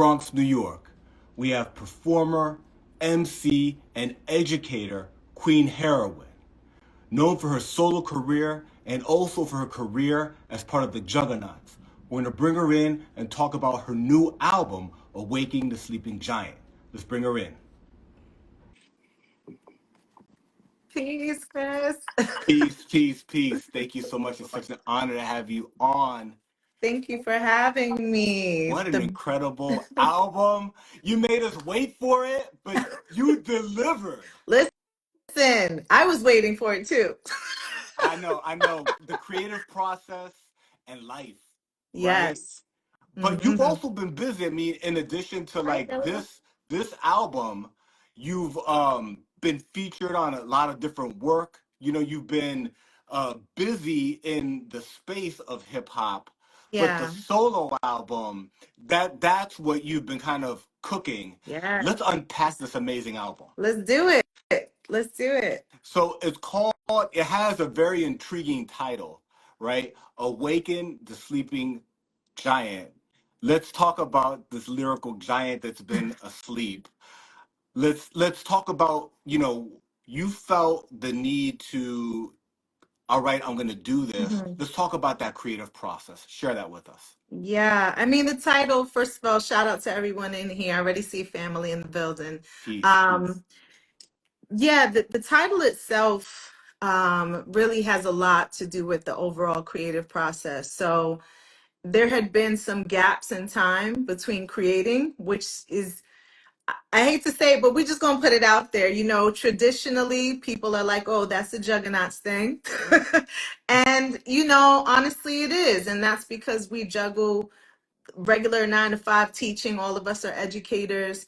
Bronx, New York, we have performer, MC, and educator Queen Herawin, known for her solo career and also for her career as part of the Juggaknots. We're going to bring her in and talk about her new album, Awakening the Sleeping Giant. Let's bring her in. Peace, Chris. Peace, peace, peace. Thank you so much. It's such an honor to have you on. Thank you for having me. What an incredible album. You made us wait for it, but you delivered. Listen, I was waiting for it too. I know. The creative process and life, right? Yes. But you've Hmm. also been busy. I mean, in addition to Hi, like Bella. this album, you've been featured on a lot of different work. You know, you've been busy in the space of hip hop, but the Yeah. solo album, that's what you've been kind of cooking. Yeah. Let's unpack this amazing album. Let's do it. Let's do it. So it has a very intriguing title, right? Awaken the Sleeping Giant. Let's talk about this lyrical giant that's been asleep. Let's talk about, you felt the need to, all right, I'm gonna do this. Mhm. Let's talk about that creative process. Share that with us. Yeah. I mean, the title, first of all, shout out to everyone in here. I already see family in the building. Peace. Um, yeah, the title itself really has a lot to do with the overall creative process. So there had been some gaps in time between creating, which is, I hate to say it, but we're just gonna put it out there. You know, traditionally, people are like, "Oh, that's a Juggaknots thing," and honestly, it is, and that's because we juggle regular 9 to 5 teaching. All of us are educators.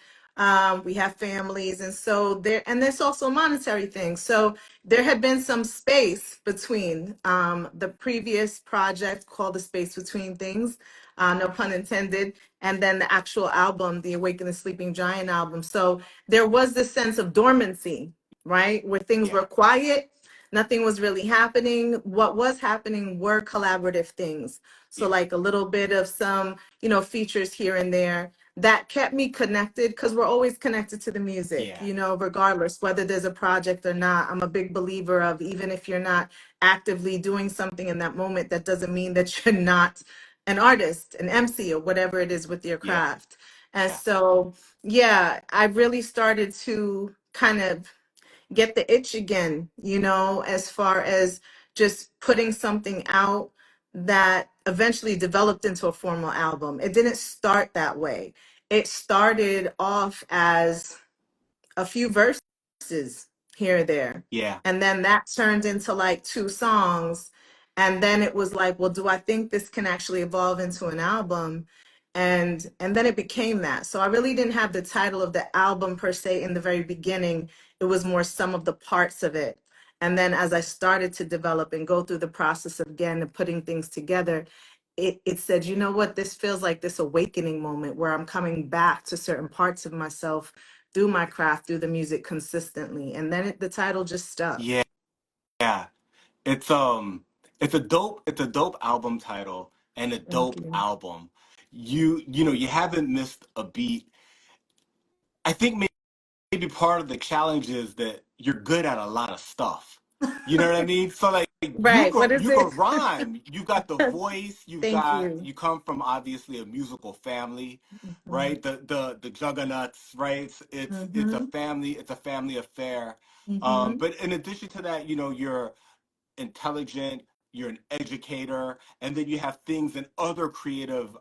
We have families, and so and there's also a monetary thing. So there had been some space between the previous project called The Space Between Things, no pun intended, and then the actual album, the Awaken the Sleeping Giant album. So there was this sense of dormancy, right? Where things Yeah. were quiet, nothing was really happening. What was happening were collaborative things. So Yeah. like a little bit of some features here and there that kept me connected because we're always connected to the music, Yeah. regardless whether there's a project or not. I'm a big believer of even if you're not actively doing something in that moment, that doesn't mean that you're not an artist, an MC, or whatever it is with your Yeah. craft. And Yeah. so, yeah, I really started to kind of get the itch again, as far as just putting something out that eventually developed into a formal album. It didn't start that way. It started off as a few verses here or there. Yeah. And then that turned into like 2 songs. And then it was like, well, do I think this can actually evolve into an album? And then it became that. So I really didn't have the title of the album per se in the very beginning. It was more some of the parts of it. And then as I started to develop and go through the process of again and putting things together, it said, you know what, this feels like this awakening moment where I'm coming back to certain parts of myself through my craft, through the music consistently. And then the title just stuck. Yeah. Yeah. It's a dope album title and a Thank dope you. album. You haven't missed a beat. I think maybe part of the challenge is that you're good at a lot of stuff. You know what I mean? So like you Right. What could is you it? could rhyme. You got the voice. Thank you. You come from obviously a musical family, Hmm. right? The Juggaknots, right? It's a Hmm. family. It's a family affair. Hmm. But in addition to that, you're intelligent, you're an educator, and then you have things and other creative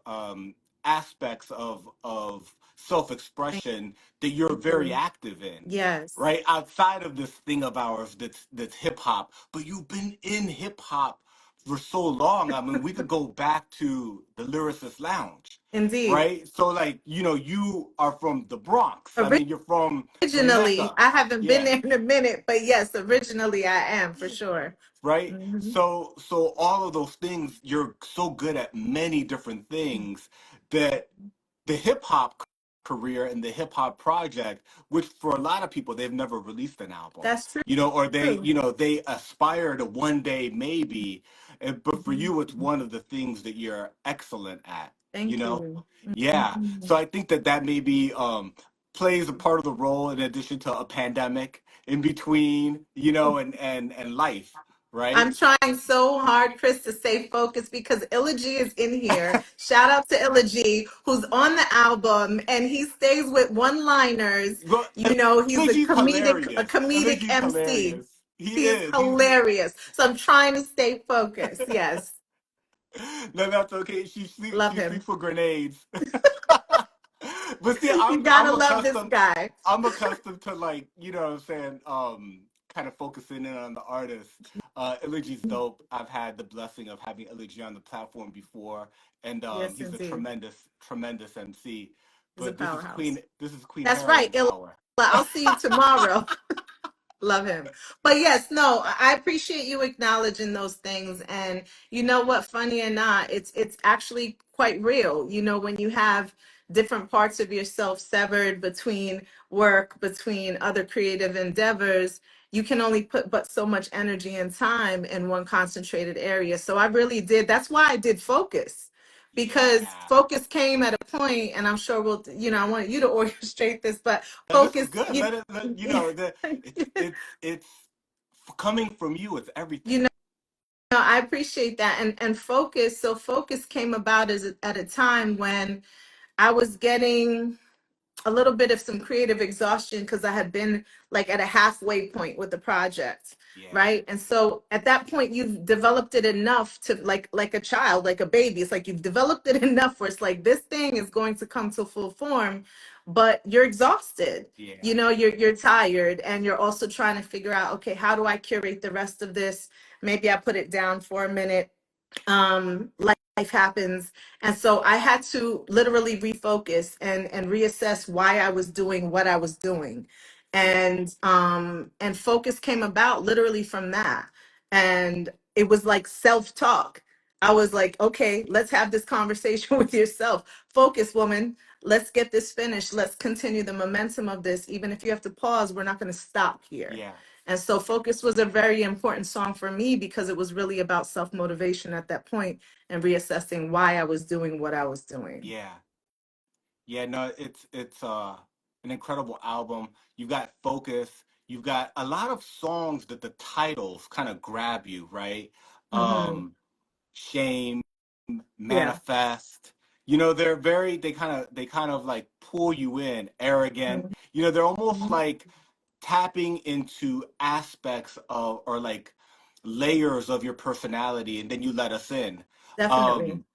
aspects of Thank self-expression that you're very you. active in, Yes. right? Outside of this thing of ours that's hip hop, but you've been in hip hop for so long. I mean, we could go back to the Lyricist Lounge, Indeed. right? So like, you are from the Bronx. I mean, you're from the Originally, Mecca. I haven't been Yeah. there in a minute, but yes, originally I am for sure. Right? Hmm. So all of those things, you're so good at many different things that the hip hop career and the hip hop project, which for a lot of people they've never released an album, That's true. or they aspire to one day maybe, but for Mhm. you it's one of the things that you're excellent at. you Thank know? you. Yeah. Mhm. So I think that that maybe plays a part of the role in addition to a pandemic in between, and life, I'm right? trying so hard, Chris, to stay focused because Illa is in here. Shout out to Illa, who's on the album, and he stays with one-liners. But You know, he's Elegi's a hilarious. comedic Elegi's MC. hilarious. He He is is. hilarious. So I'm trying to stay focused. Yes, No, that's okay. love She him. sleeps with grenades. But see, You gotta love this guy. I'm accustomed to, like, what I'm saying, kind of focusing in on the artist. Elegi's dope. I've had the blessing of having Elegi on the platform before, and Yes, he's a indeed. tremendous MC. He's a But powerhouse. this is Queen That's right, Heroin Illa. hour. I'll see you tomorrow. Love him. But yes, no, I appreciate you acknowledging those things. And you know what, funny or not, it's actually quite real. You know, when you have different parts of yourself severed between work, between other creative endeavors, you can only put but so much energy and time in one concentrated area. So I really did. That's why I did focus. Because Yeah. focus came at a point, and I'm sure I want you to orchestrate this, but No, this is focus, good. It's coming from you. It's you everything. know, I appreciate that. And focus, so focus came about at a time when I was getting a little bit of some creative exhaustion because I had been like at a halfway point with the project, Yeah. right? And so at that point you've developed it enough to like a child, like a baby. It's like you've developed it enough where it's like this thing is going to come to full form, but you're exhausted. Yeah. You know, you're tired, and you're also trying to figure out, okay, how do I curate the rest of this? Maybe I put it down for a minute. Life happens, and so I had to literally refocus and reassess why I was doing what I was doing. Yeah. And focus came about literally from that. And it was like self-talk. I was like, okay, let's have this conversation with yourself. Focus, woman. Let's get this finished. Let's continue the momentum of this. Even if you have to pause, we're not going to stop here. Yeah. And so Focus was a very important song for me because it was really about self-motivation at that point and reassessing why I was doing what I was doing. Yeah. Yeah, no, it's an incredible album. You've got Focus. You've got a lot of songs that the titles kind of grab you, right? Hmm. Shame, Yeah. Manifest. They kind of like pull you in, Arrogant. They're almost Mhm. like tapping into aspects of, or like layers of your personality, and then you let us in. Definitely. Um,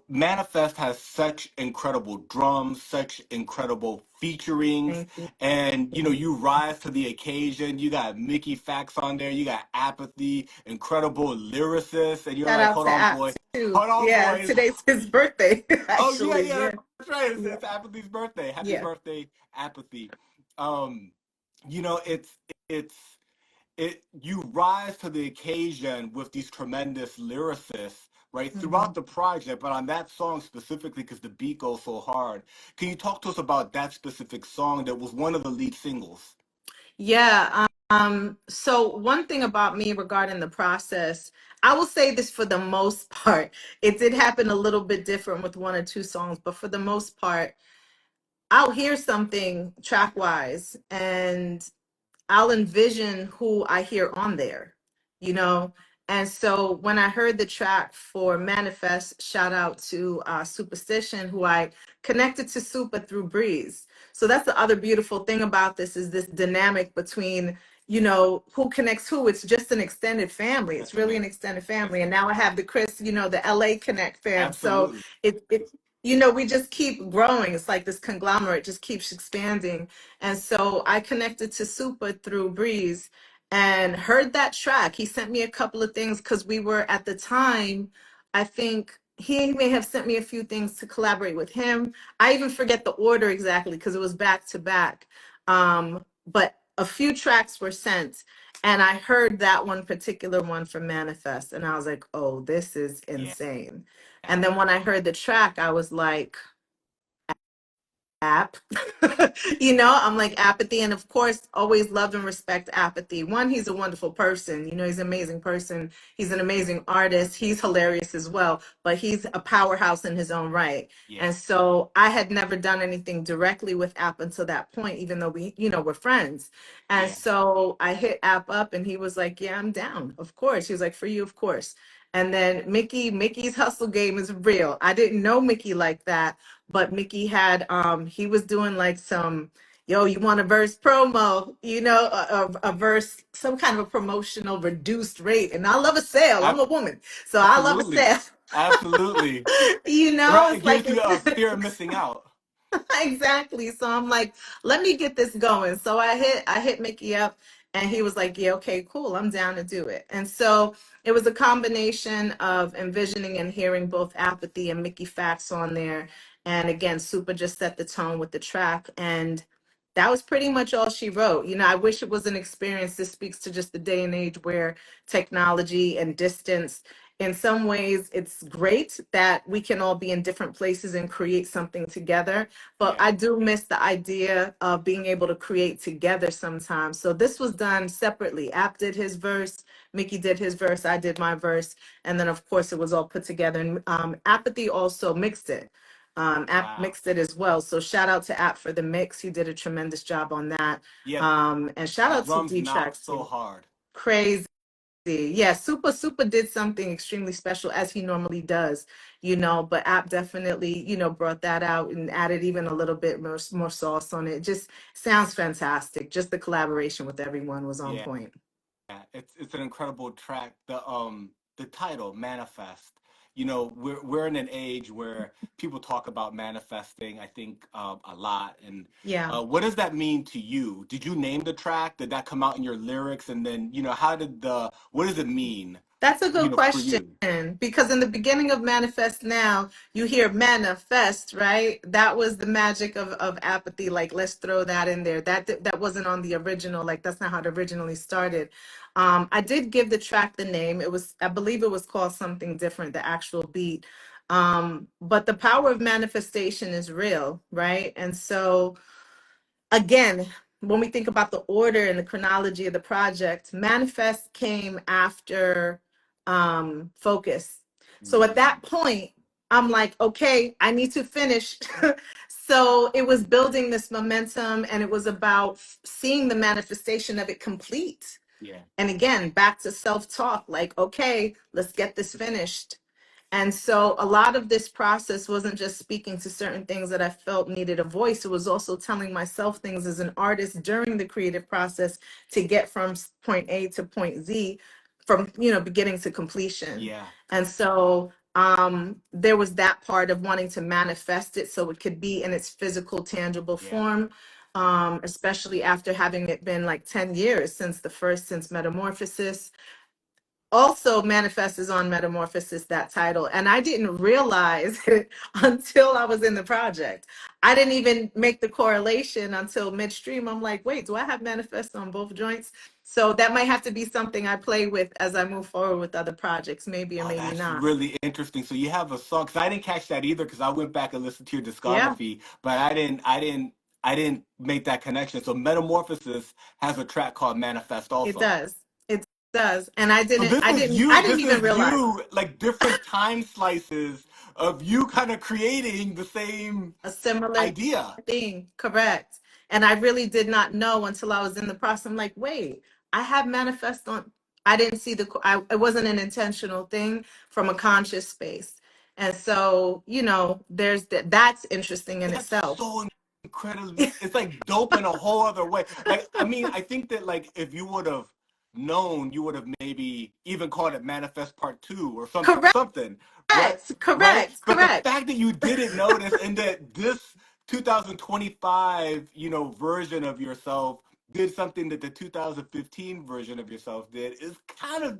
Manifest has such incredible drums, such incredible featurings, Thank you. and you rise to the occasion. You got Mickey Factz on there, you got Apathy, incredible lyricists, and you're Shout like, out hold to on, App boy, too. hold on, Yeah, boys. today's his birthday, Oh yeah, actually. yeah, Yeah. that's right. Yeah. It's Apathy's birthday. Happy Yeah. birthday, Apathy. Um, you know, it's you rise to the occasion with these tremendous lyricists, right, Hmm. throughout the project, but on that song specifically because the beat goes so hard. Can you talk to us about that specific song that was one of the lead singles? Yeah. So one thing about me regarding the process, I will say this for the most part, it did happen a little bit different with one or two songs, but for the most part, I'll hear something track wise and I'll envision who I hear on there, you know? And so when I heard the track for Manifest, shout out to Superstition, who I connected to Super through Breeze. So that's the other beautiful thing about this is this dynamic between, who connects who. It's just an extended family. It's That's really an amazing. extended family. And now I have the Chris, the LA Connect fam. So Absolutely. it we just keep growing. It's like this conglomerate just keeps expanding. And so I connected to Super through Breeze and heard that track. He sent me a couple of things because we were at the time, I think he may have sent me a few things to collaborate with him. I even forget the order exactly because it was back to back. But a few tracks were sent, and I heard that one particular one from Manifest, and I was like, oh, this is Yeah. insane. And then when I heard the track, I was like, App. I'm like Apathy. And of course, always love and respect Apathy. One, he's a wonderful person. He's an amazing person. He's an amazing artist. He's hilarious as well, but he's a powerhouse in his own right. Yeah. And so I had never done anything directly with App until that point, even though we're friends. And Yeah. so I hit App up and he was like, yeah, I'm down. Of course. He was like, for you, of course. And then Mickey's hustle game is real. I didn't know Mickey like that, but Mickey had he was doing like some, yo, you want a verse promo, a verse, some kind of a promotional reduced rate. And I love a sale. I'm a woman, so I love a Absolutely. sale. Absolutely. Right. It's It like gives you a fear of missing out. exactly. So I'm like, let me get this going. So I hit Mickey up and he was like, yeah, okay, cool. I'm down to do it. And so it was a combination of envisioning and hearing both Apathy and Mickey Factz on there. And again, Super just set the tone with the track. And that was pretty much all she wrote. I wish it was an experience. This speaks to just the day and age where technology and distance, in some ways, it's great that we can all be in different places and create something together, but Yeah. I do miss the idea of being able to create together sometimes. So this was done separately. App did his verse, Mickey did his verse, I did my verse, and then of course it was all put together. And Apathy also mixed it. App Wow. mixed it as well. So shout out to App for the mix. He did a tremendous job on that. Yeah. And shout The out to drums D knock Tracks so too. hard. Crazy. Yeah, Super did something extremely special as he normally does, but App definitely, brought that out and added even a little bit more sauce on it. Just sounds fantastic. Just the collaboration with everyone was on Yeah. point. Yeah, it's an incredible track. The title, Manifest. We're in an age where people talk about manifesting, I think, a lot. And Yeah. what does that mean to you? Did you name the track? Did that come out in your lyrics? And then, what does it mean, That's a good for question you? because in the beginning of Manifest Now, you hear manifest, right? That was the magic of Apathy. Like, let's throw that in there. That wasn't on the original. Like, that's not how it originally started. I did give the track the name. I believe it was called something different, the actual beat. But the power of manifestation is real, right? And so again, when we think about the order and the chronology of the project, Manifest came after Focus. So at Mm, that point, I'm like, okay, I need to finish. So it was building this momentum and it was about seeing the manifestation of it complete. yeah, And again, back to self-talk, like, okay, let's get this finished. And so a lot of this process wasn't just speaking to certain things that I felt needed a voice. It was also telling myself things as an artist during the creative process to get from point A to point Z, from beginning to completion. yeah, And so there was that part of wanting to manifest it so it could be in its physical, tangible yeah, form. Especially after having it been like 10 years since Metamorphosis. Also Manifest is on Metamorphosis, that title, and I didn't realize it until I was in the project. I didn't even make the correlation until midstream. I'm like, wait, do I have Manifest on both joints? So that might have to be something I play with as I move forward with other projects, maybe or Oh, maybe that's not. really interesting. So you have a song, because I didn't catch that either, because I went back and listened to your Yeah, discography, but I didn't make that connection. So Metamorphosis has a track called Manifest it also. does. It does. And So I didn't this even is realize. you, like different time slices of you kind of creating the same A similar idea. thing, correct. And I really did not know until I was in the process. I'm like, wait, I have manifest on. I didn't see it wasn't an intentional thing from a conscious space. And so, there's that's interesting in That's itself. so incredibly, it's like dope in a whole other way. Like, I mean, I think that like if you would have known, you would have maybe even called it Manifest Part Two or Correct, something, right? Right? correct, But the correct. fact that you didn't notice and that this 2025, version of yourself did something that the 2015 version of yourself did is kind of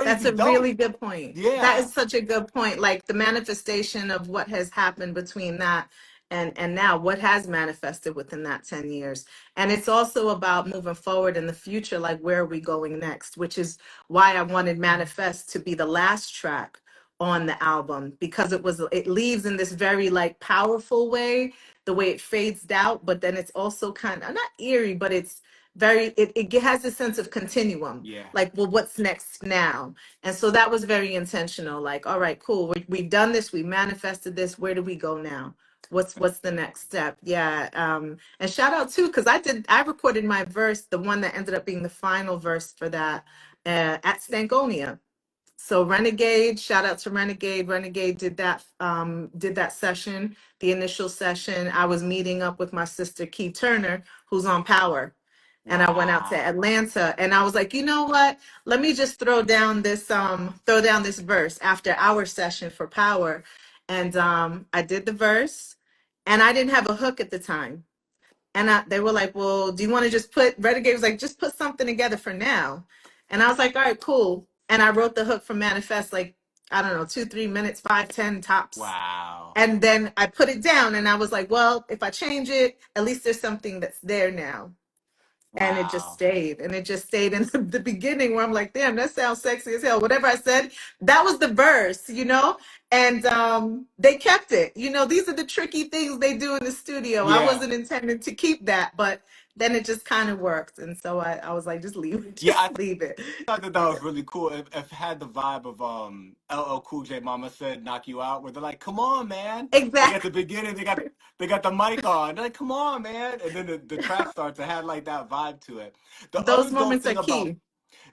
That's crazy a really dope. good point. That Yeah. is such a good point. Like the manifestation of what has happened between that and now, what has manifested within that 10 years. And it's also about moving forward in the future, like where are we going next, which is why I wanted Manifest to be the last track on the album, because it leaves in this very like powerful way the way it fades out, but then it's also kind of not eerie, but it's it has a sense of continuum. Yeah. Like, well, what's next now? And so that was very intentional. Like, all right, cool. We've done this. We manifested this. Where do we go now? What's the next step? Yeah. And shout out too, because I recorded my verse, the one that ended up being the final verse for that at Stankonia. So Renegade, shout out to Renegade. Renegade did that session, the initial session. I was meeting up with my sister Key Turner, who's on Power. And I went out to Wow. Atlanta and I was like, you know what? Let me just throw down this verse after our session for Power. And I did the verse and I didn't have a hook at the time. And they were like, well, do you want to just Renegade was like, just put something together for now. And I was like, all right, cool. And I wrote the hook for Manifest, like, I don't know, 2-3 minutes, 5-10 tops. Wow. And then I put it down and I was like, well, if I change it, at least there's something that's there now. And it just Wow. stayed. And it just stayed in the beginning where I'm like, damn, that sounds sexy as hell. Whatever I said, that was the verse, you know? And they kept it. You know, these are the tricky things they do in the studio. I Yeah. wasn't intending to keep that, but then it just kind of worked. And so I was like, just leave it. Yeah, I Just leave it. thought that was really cool. It had the vibe of LL Cool J Mama Said Knock You Out, where they're like, come on, man. Like at Exactly. the beginning they got the mic on. They're like, come on, man. And then the track starts to have like that vibe to it. The Those other dope moments are thing about key.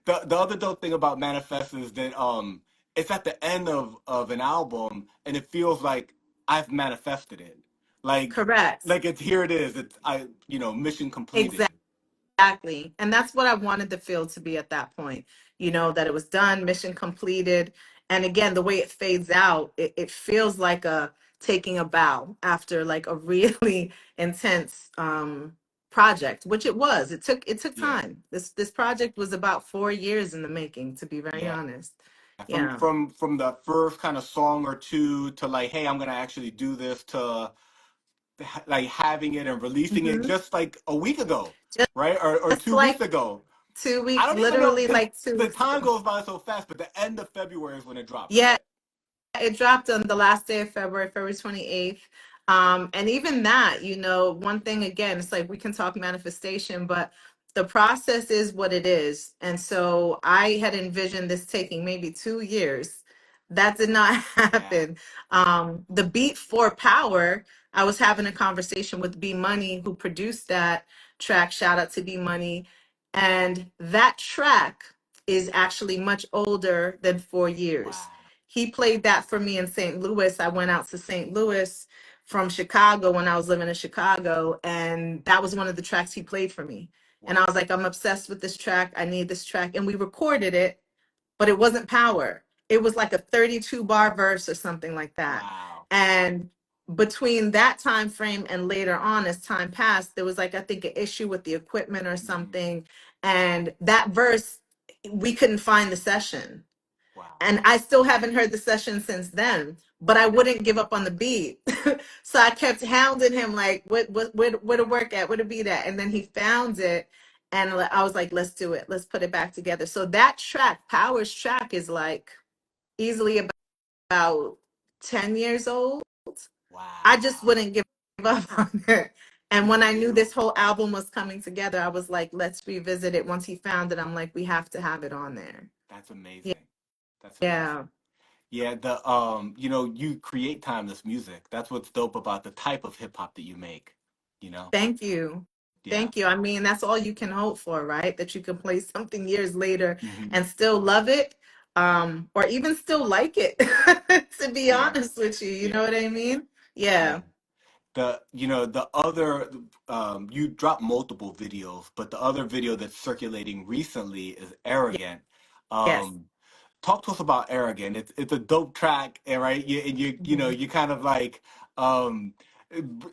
the other dope thing about Manifest is that it's at the end of an album and it feels like I've manifested it. Like Correct. it's here it is. It's mission completed. Exactly. And that's what I wanted the field to be at that point, you know, that it was done, mission completed. And again, the way it fades out, it feels like taking a bow after like a really intense project, which it was. It took Yeah. time. This project was about 4 years in the making, to be very Yeah. honest. From Yeah. the first kind of song or two to like, hey, I'm gonna actually do this to like having it and releasing it Hmm. just like a week ago, Just, right? Or just 2 weeks like ago. two I weeks, don't even know literally because like two the weeks time ago. goes by so fast, but the end of February is when it dropped, Yeah. right? It dropped on the last day of February, February 28th. And even that, you know, one thing again, it's like we can talk manifestation, but the process is what it is. And so I had envisioned this taking maybe 2 years. That did not Yeah. happen. The beat for Power, I was having a conversation with B Money, who produced that track. Shout out to B Money. And that track is actually much older than 4 years. Wow. He played that for me in St. Louis. I went out to St. Louis from Chicago when I was living in Chicago, and that was one of the tracks he played for me. And I Wow. was like, I'm obsessed with this track. I need this track. And we recorded it, but it wasn't Power. It was like a 32 bar verse or something like that. Wow. And between that time frame and later on, as time passed, there was like, I think, an issue with the equipment or Hmm. something. And that verse, we couldn't find the session. Wow. And I still haven't heard the session since then, but I wouldn't give up on the beat. So I kept hounding him, like, where to work at, where to be at. And then he found it. And I was like, let's do it. Let's put it back together. So that track, Power's track, is like easily about 10 years old. I just Wow. wouldn't give up on it. And when That's I knew this whole beautiful. album was coming together, I was like, let's revisit it. Once he found it, I'm like, we have to have it on there. That's amazing. That's amazing. Yeah. Yeah, you create timeless music. That's what's dope about the type of hip hop that you make, you know? Thank you. Yeah. Thank you. I mean, that's all you can hope for, right? That you can play something years later Hmm. and still love it, or even still like it, to be Yeah. honest with you. You Yeah. know what I mean? Yeah. Yeah. The other you dropped multiple videos, but the other video that's circulating recently is Yeah. Arrogant. Yes. Um, talk to us about Arrogant. It's a dope track, and right, Mhm. you kind of like um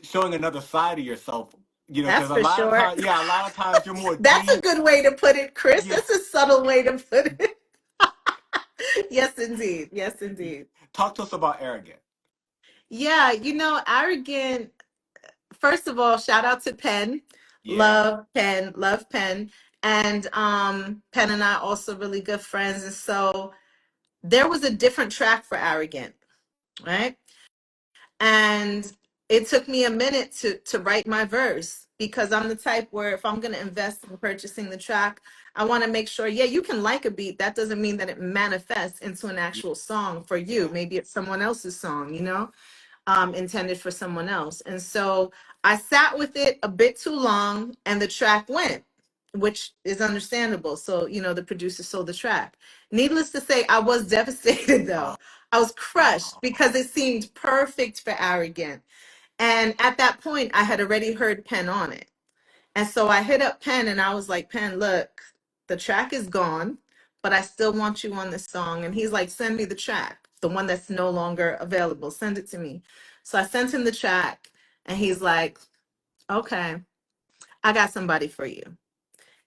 showing another side of yourself, because That's for sure. a lot of times you're more That's a deep. good way to put it, Chris. Yeah. That's a subtle way to put it. Yes, indeed. Yes, indeed. Talk to us about Arrogant. Yeah, Arrogant. First of all, shout out to Penn. Yeah. Love Penn. And Penn and I also really good friends. And so there was a different track for Arrogant, right? And it took me a minute to write my verse, because I'm the type where if I'm going to invest in purchasing the track, I want to make sure, yeah, you can like a beat. That doesn't mean that it manifests into an Yeah. actual song for you. Yeah. Maybe it's someone else's song, you know, intended for someone else. And so I sat with it a bit too long and the track went, which is understandable. So, you know, the producer sold the track. Needless to say, I was devastated though. I was crushed because it seemed perfect for Arrogant. And at that point, I had already heard Penn on it. And so I hit up Penn and I was like, Penn, look, the track is gone, but I still want you on this song. And he's like, send me the track, the one that's no longer available. Send it to me. So I sent him the track and he's like, okay, I got somebody for you.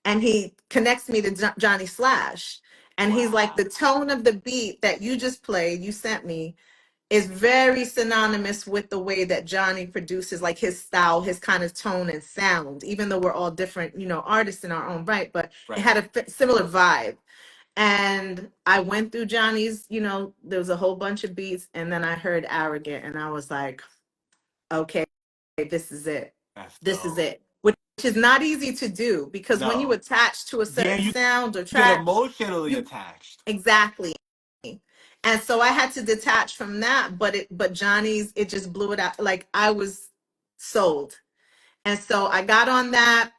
And he connects me to Johnny Slash. And he's like, Wow. the tone of the beat that you just played, you sent me, is very synonymous with the way that Johnny produces, like his style, his kind of tone and sound, even though we're all different, you know, artists in our own right, but it Right. had a similar vibe. And I went through Johnny's, you know, there was a whole bunch of beats, and then I heard Arrogant, and I was like, okay, this is it. That's This is dope. it. Which is not easy to do, because when you No. attach to a Yeah, certain you sound or get track, emotionally you attached. exactly. And so I had to detach from that, but Johnny's, it just blew it out. Like I was sold. And so I got on that.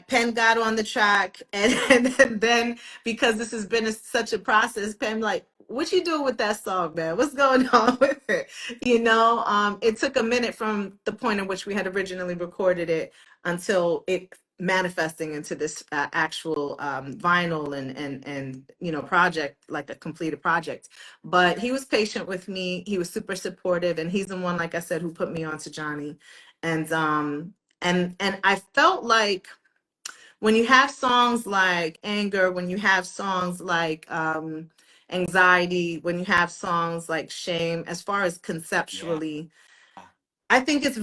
Penn got on the track, and then because this has been such a process, Penn like, what you doing with that song, man? What's going on with it? You know, it took a minute from the point in which we had originally recorded it until it manifesting into this actual vinyl and you know project, like a completed project. But he was patient with me. He was super supportive, and he's the one, like I said, who put me on to Johnny. And I felt like when you have songs like Anger, when you have songs like Anxiety, when you have songs like Shame, as far as Yeah. conceptually, I think it's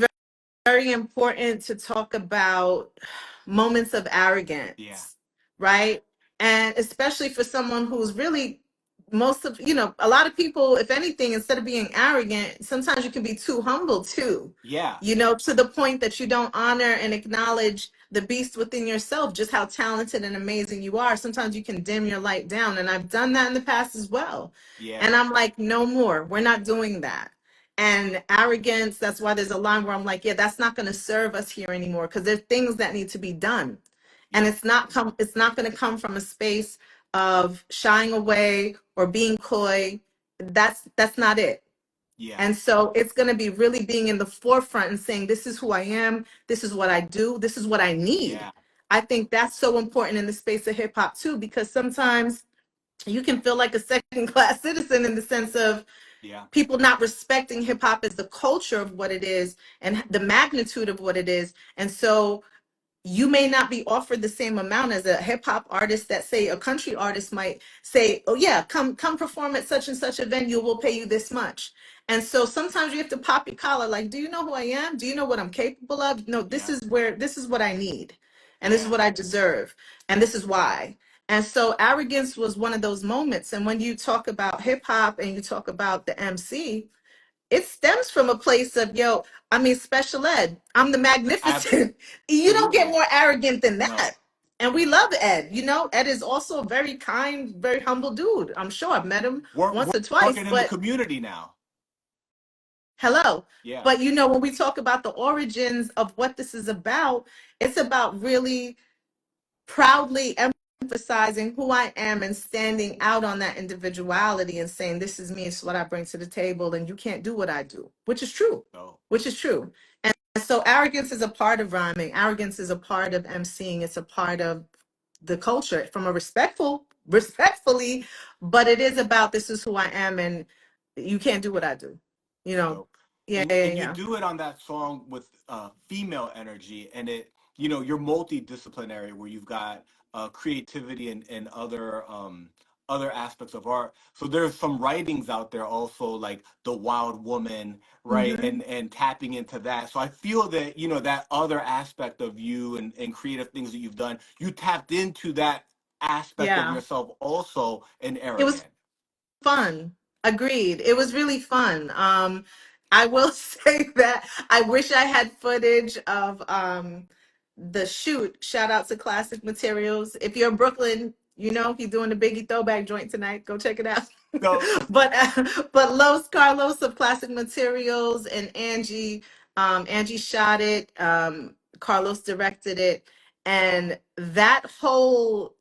very important to talk about moments of Yeah. arrogance, right? And especially for someone who's really most of, you know, a lot of people, if anything, instead of being arrogant, sometimes you can be too humble too, Yeah. you know, to the point that you don't honor and acknowledge the beast within yourself, just how talented and amazing you are. Sometimes you can dim your light down. And I've done that in the past as well. Yeah. And I'm like, no more. We're not doing that. And arrogance, that's why there's a line where I'm like, yeah, that's not going to serve us here anymore, because there's things that need to be done. And Yeah. it's not going to come from a space of shying away or being coy. That's not it. Yeah. And so it's going to be really being in the forefront and saying, this is who I am, this is what I do, this is what I need. Yeah. I think that's so important in the space of hip hop too, because sometimes you can feel like a second class citizen in the sense of Yeah. people not respecting hip hop as the culture of what it is and the magnitude of what it is. And so you may not be offered the same amount as a hip hop artist that, say, a country artist might say, oh yeah, come perform at such and such a venue, we'll pay you this much. And so sometimes you have to pop your collar, like, do you know who I am? Do you know what I'm capable of? No, Yeah. this is what I need. And this is Yeah. what I deserve. And this is why. And so arrogance was one of those moments. And when you talk about hip hop and you talk about the MC, it stems from a place of, yo, I mean, special ed, I'm the magnificent. You don't get Absolutely. more arrogant than No. that. And we love Ed. You know, Ed is also a very kind, very humble dude. I'm sure I've met him Work, once work or twice, working in the but community now. hello. Yeah. But you know, when we talk about the origins of what this is about, it's about really proudly emphasizing who I am and standing out on that individuality and saying, this is me, it's what I bring to the table, and you can't do what I do, which is true, No. which is true. And so arrogance is a part of rhyming, arrogance is a part of emceeing, it's a part of the culture from a respectfully, but it is about, this is who I am and you can't do what I do. You know, Dope. yeah, And yeah, you yeah. do it on that song with female energy, and it, you know, you're multidisciplinary where you've got creativity and other aspects of art. So there's some writings out there also like The Wild Woman, right? Hmm. And tapping into that. So I feel that, you know, that other aspect of you and creative things that you've done, you tapped into that aspect of Yeah. yourself also in It was Arrogant. fun. Agreed. It was really fun. I will say that I wish I had footage of the shoot. Shout out to Classic Materials. If you're in Brooklyn, you know he's doing the Biggie throwback joint tonight. Go check it out. So but Los Carlos of Classic Materials and Angie, Angie shot it. Carlos directed it, and that whole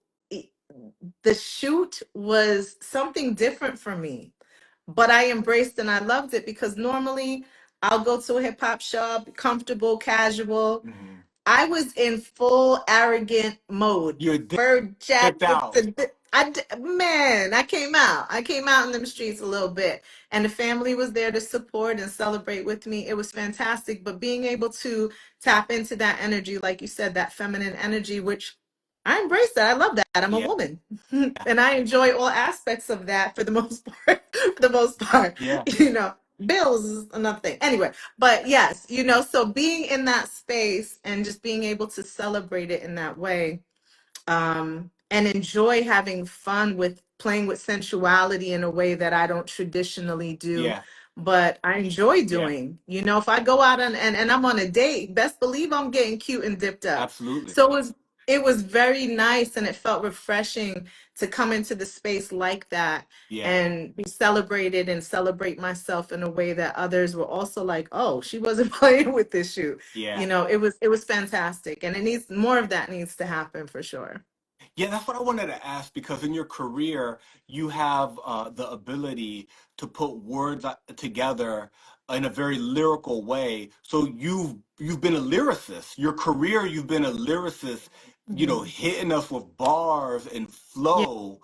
the shoot was something different for me, but I embraced and I loved it because normally I'll go to a hip hop shop, comfortable, casual. mhm. I was in full arrogant mode. You're Fur dipped jackets. out. Man, I came out. I came out in them streets a little bit. And the family was there to support and celebrate with me. It was fantastic. But being able to tap into that energy, like you said, that feminine energy, which I embrace that. I love that. I'm a Yeah, woman. And I enjoy all aspects of that for the most part. For the most part. yeah, You know, bills is another thing. Anyway, but yes, you know, so being in that space and just being able to celebrate it in that way, and enjoy having fun with playing with sensuality in a way that I don't traditionally do, yeah, but I enjoy yeah. doing. You know, if I go out and I'm on a date, best believe I'm getting cute and dipped up. Absolutely. So it was very nice and it felt refreshing to come into the space like that Yeah, and be celebrated and celebrate myself in a way that others were also like, oh, she wasn't playing with this shoe. yeah. You know, it was fantastic, and it needs more of that needs to happen for sure. Yeah, that's what I wanted to ask because in your career, you have the ability to put words together in a very lyrical way. So you've been a lyricist. Your career, you've been a lyricist, Mhm. hitting us with bars and Yeah, flow,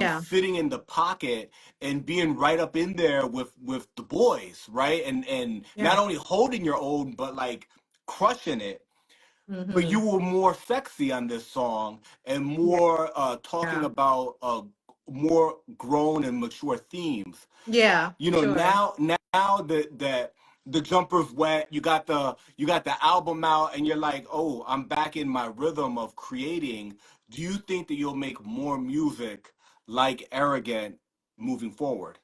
yeah, sitting in the pocket and being right up in there with the boys, right? And not yeah. only holding your own, but like crushing it. But you Hmm. were more sexy on this song and Yeah, more talking yeah, about more grown and mature themes. yeah, sure. Now that the jumper's wet, you got the album out, and you're like, oh, I'm back in my rhythm of creating. Do you think that you'll make more music like Arrogant moving forward?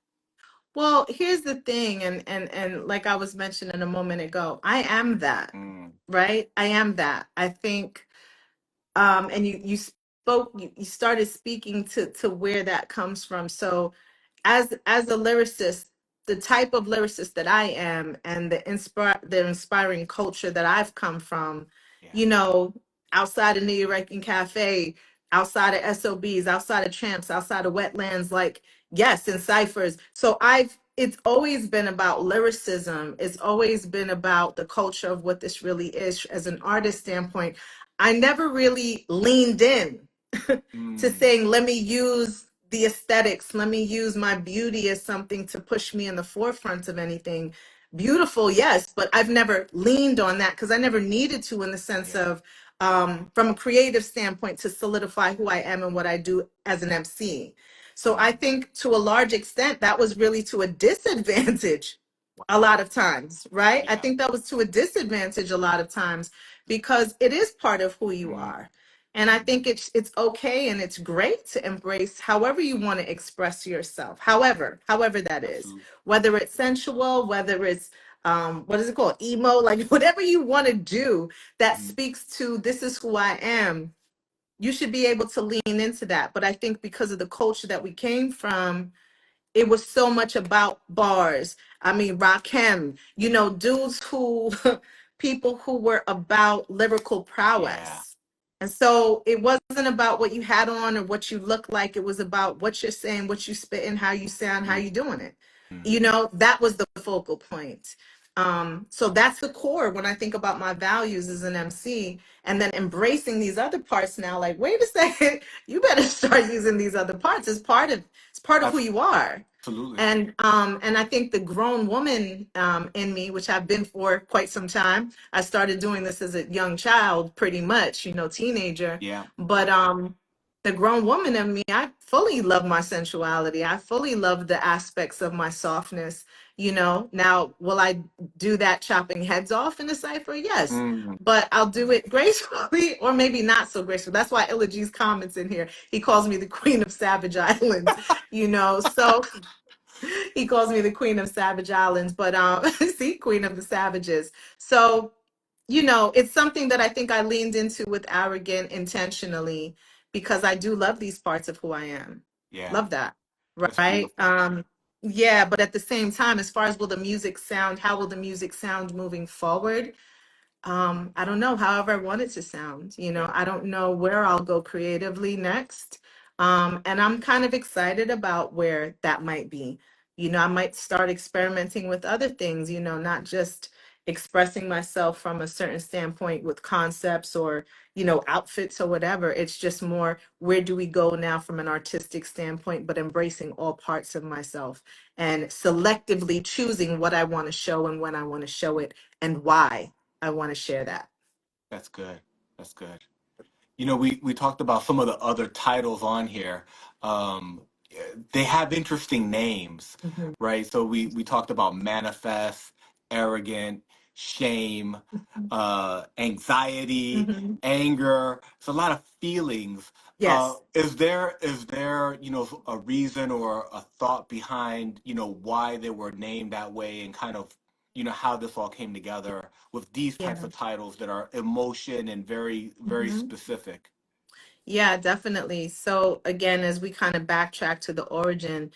Well, here's the thing, and like I was mentioning a moment ago, I am that, Mm, right? I am that. I think, and you spoke, you started speaking to where that comes from. So as a lyricist, the type of lyricist that I am and the inspiring culture that I've come from, yeah. you know, outside of New York and Cafe, outside of SOBs, outside of Tramps, outside of Wetlands, like yes, in ciphers. So it's always been about lyricism. It's always been about the culture of what this really is as an artist standpoint. I never really leaned in to Mm, saying, let me use the aesthetics, let me use my beauty as something to push me in the forefront of anything. Beautiful, yes, but I've never leaned on that because I never needed to, in the sense yeah. of, from a creative standpoint, to solidify who I am and what I do as an MC. So I Mm, think to a large extent, that was really to a disadvantage a wow. lot of times, right? I Yeah. think that was to a disadvantage a lot of times because it is part of who you Mm, are. And I mm, think it's okay and it's great to embrace however you want to express yourself. However that is. absolutely. Whether it's sensual, whether it's what is it called? Emo, like whatever you want to do that Mm, speaks to this is who I am, you should be able to lean into that. But I think because of the culture that we came from, it was so much about bars. I mean, Rakim, you know, dudes who, people who were about lyrical yeah. prowess. And so it wasn't about what you had on or what you look like. It was about what you're saying, what you spit, and how you sound, how Mm, you doing it. You mm, know, that was the focal point. So that's the core when I think about my values as an MC, and then embracing these other parts now. Like, wait a second, you better start using these other parts. It's part of who you are. absolutely. And I think the grown woman in me, which I've been for quite some time, I started doing this as a young child, pretty much, you know, teenager. Yeah. But the grown woman in me, I fully love my sensuality. I fully love the aspects of my softness. You know, now will I do that chopping heads off in a cipher? Yes, Mm, but I'll do it gracefully or maybe not so graceful. That's why Illa G's comments in here. He calls me the Queen of Savage Islands. You know, so He calls me the Queen of Savage Islands, but see, Queen of the Savages. So, you know, it's something that I think I leaned into with Arrogant intentionally because I do love these parts of who I am. Yeah, Love that. that's Right. beautiful. Yeah, but at the same time, as far as will the music sound, how will the music sound moving forward? I don't know, however I want it to sound. You know, Yeah, I don't know where I'll go creatively next. And I'm kind of excited about where that might be. You know, I might start experimenting with other things, you know, not just expressing myself from a certain standpoint with concepts or, you know, outfits or whatever. It's just more, where do we go now from an artistic standpoint, but embracing all parts of myself and selectively choosing what I want to show and when I want to show it and why I want to share that. that's good. That's good. You know, we talked about some of the other titles on here. Um, they have interesting names, Mhm. right? So we talked about manifest, arrogant, shame, anxiety, Mhm. anger. It's a lot of feelings. Yes. Is there you know a reason or a thought behind you know why they were named that way and kind of you know how this all came together with these types Yeah. of titles that are emotion and very Mhm. specific. Yeah, definitely. So again, as we kind of backtrack to the origin,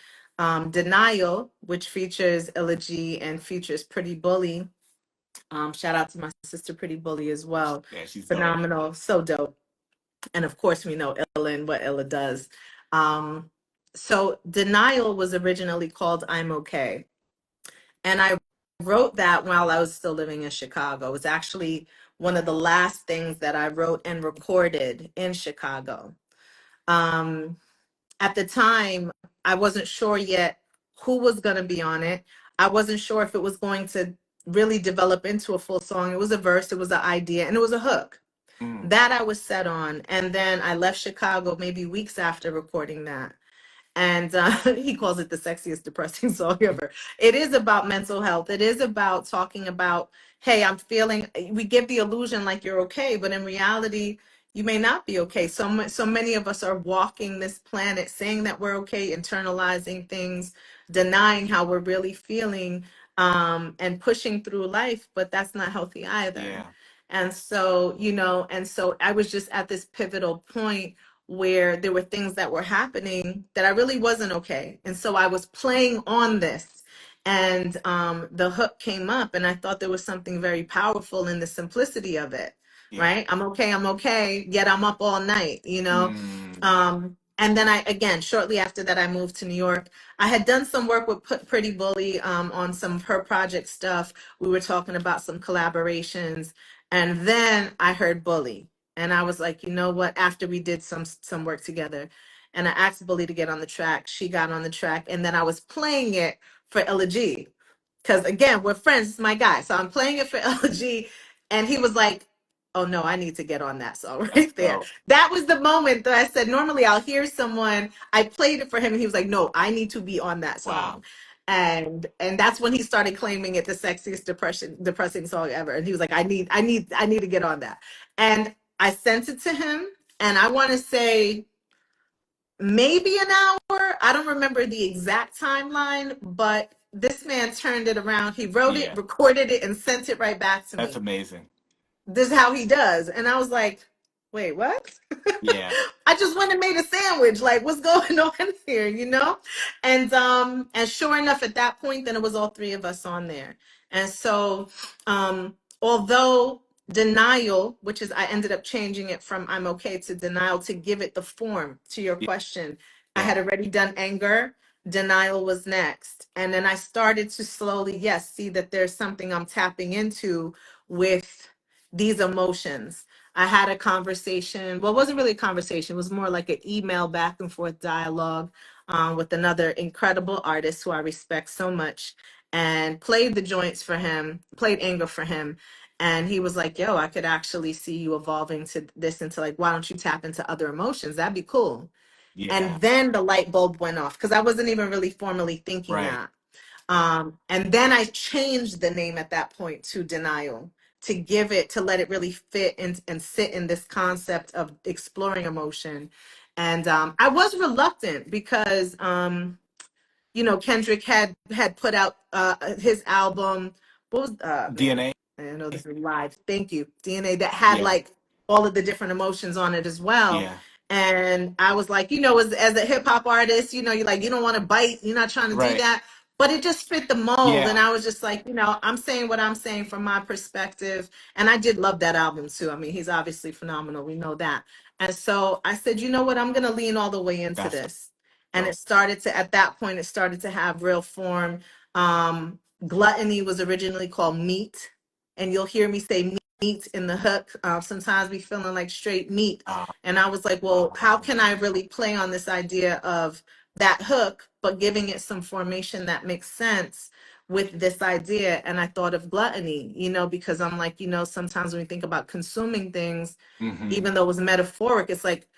Denial, which features Elegy and features Pretty Bully. Shout out to my sister Pretty Bully as well. Yeah, she's dope. Phenomenal, so dope. And of course, we know Ella and what Ella does. Um, so Denial was originally called I'm Okay. And I wrote that while I was still living in Chicago. It was actually one of the last things that I wrote and recorded in Chicago. Um, at the time, I wasn't sure yet who was going to be on it. I wasn't sure if it was going to really develop into a full song. It was a verse, it was an idea, and it was a hook. Mm, That I was set on. And then I left Chicago maybe weeks after recording that. And he calls it the sexiest depressing song ever. It is about mental health. It is about talking about, hey, I'm feeling. We give the illusion like you're okay, but in reality, you may not be okay. So many of us are walking this planet saying that we're okay, internalizing things, denying how we're really feeling, and pushing through life. But that's not healthy either. yeah, And so, you know, and so I was just at this pivotal point where there were things that were happening that I really wasn't okay. And so I was playing on this. And the hook came up, and I thought there was something very powerful in the simplicity of it, yeah. right? I'm okay, yet I'm up all night, you know? Mm, And then again, shortly after that, I moved to New York. I had done some work with Pretty Bully on some of her project stuff. We were talking about some collaborations. And then I heard Bully. And I was like, you know what? After we did some work together, and I asked Bully to get on the track, she got on the track, and then I was playing it for Ella G. Because again, we're friends, it's my guy. So I'm playing it for Ella G, and he was like, oh no, I need to get on that song that's right there. dope. That was the moment that I said, normally I'll hear someone, I played it for him, and he was like, no, I need to be on that Wow. song. And that's when he started claiming it the sexiest depressing song ever. And he was like, I need to get on that. And I sent it to him, and I want to say maybe an hour. I don't remember the exact timeline, but this man turned it around. He wrote it, Yeah, recorded it, and sent it right back to that's me. amazing. This is how he does. And I was like, wait, what? Yeah, I just went and made a sandwich. Like, what's going on here, you know? And sure enough, at that point, then it was all three of us on there. And so although Denial, which is I ended up changing it from I'm okay to Denial to give it the form to your yeah, question. I yeah, had already done Anger. Denial was next. And then I started to slowly, yes, see that there's something I'm tapping into with these emotions. I had a conversation. Well, it wasn't really a conversation. It was more like an email back and forth dialogue with another incredible artist who I respect so much, and played the joints for him, played Anger for him. And he was like, yo, I could actually see you evolving to this into like, why don't you tap into other emotions? That'd be cool. yeah. And then the light bulb went off because I wasn't even really formally thinking Right. that. And then I changed the name at that point to Denial to give it, to let it really fit and sit in this concept of exploring emotion. And I was reluctant because Kendrick had put out his album. What was man? DNA. I know this is live. Thank you, DNA. That had Yeah. like all of the different emotions on it as well. Yeah. And I was like, as a hip hop artist, you're like, you don't want to bite. You're not trying to do Right. that. But it just fit the mold. And Yeah. I was just like, I'm saying what I'm saying from my perspective. And I did love that album too. I mean, he's obviously phenomenal. We know that. And so I said, you know what? I'm going to lean all the way into That's this. And dope. it started to, at that point, it started to have real form. Gluttony was originally called Meat. And you'll hear me say meat in the hook. Sometimes we feeling like straight meat. Uh, And I was like, well, how can I really play on this idea of that hook, but giving it some formation that makes sense with this idea? And I thought of gluttony, because I'm like, sometimes when we think about consuming things, mm-hmm. even though it was metaphoric, it's like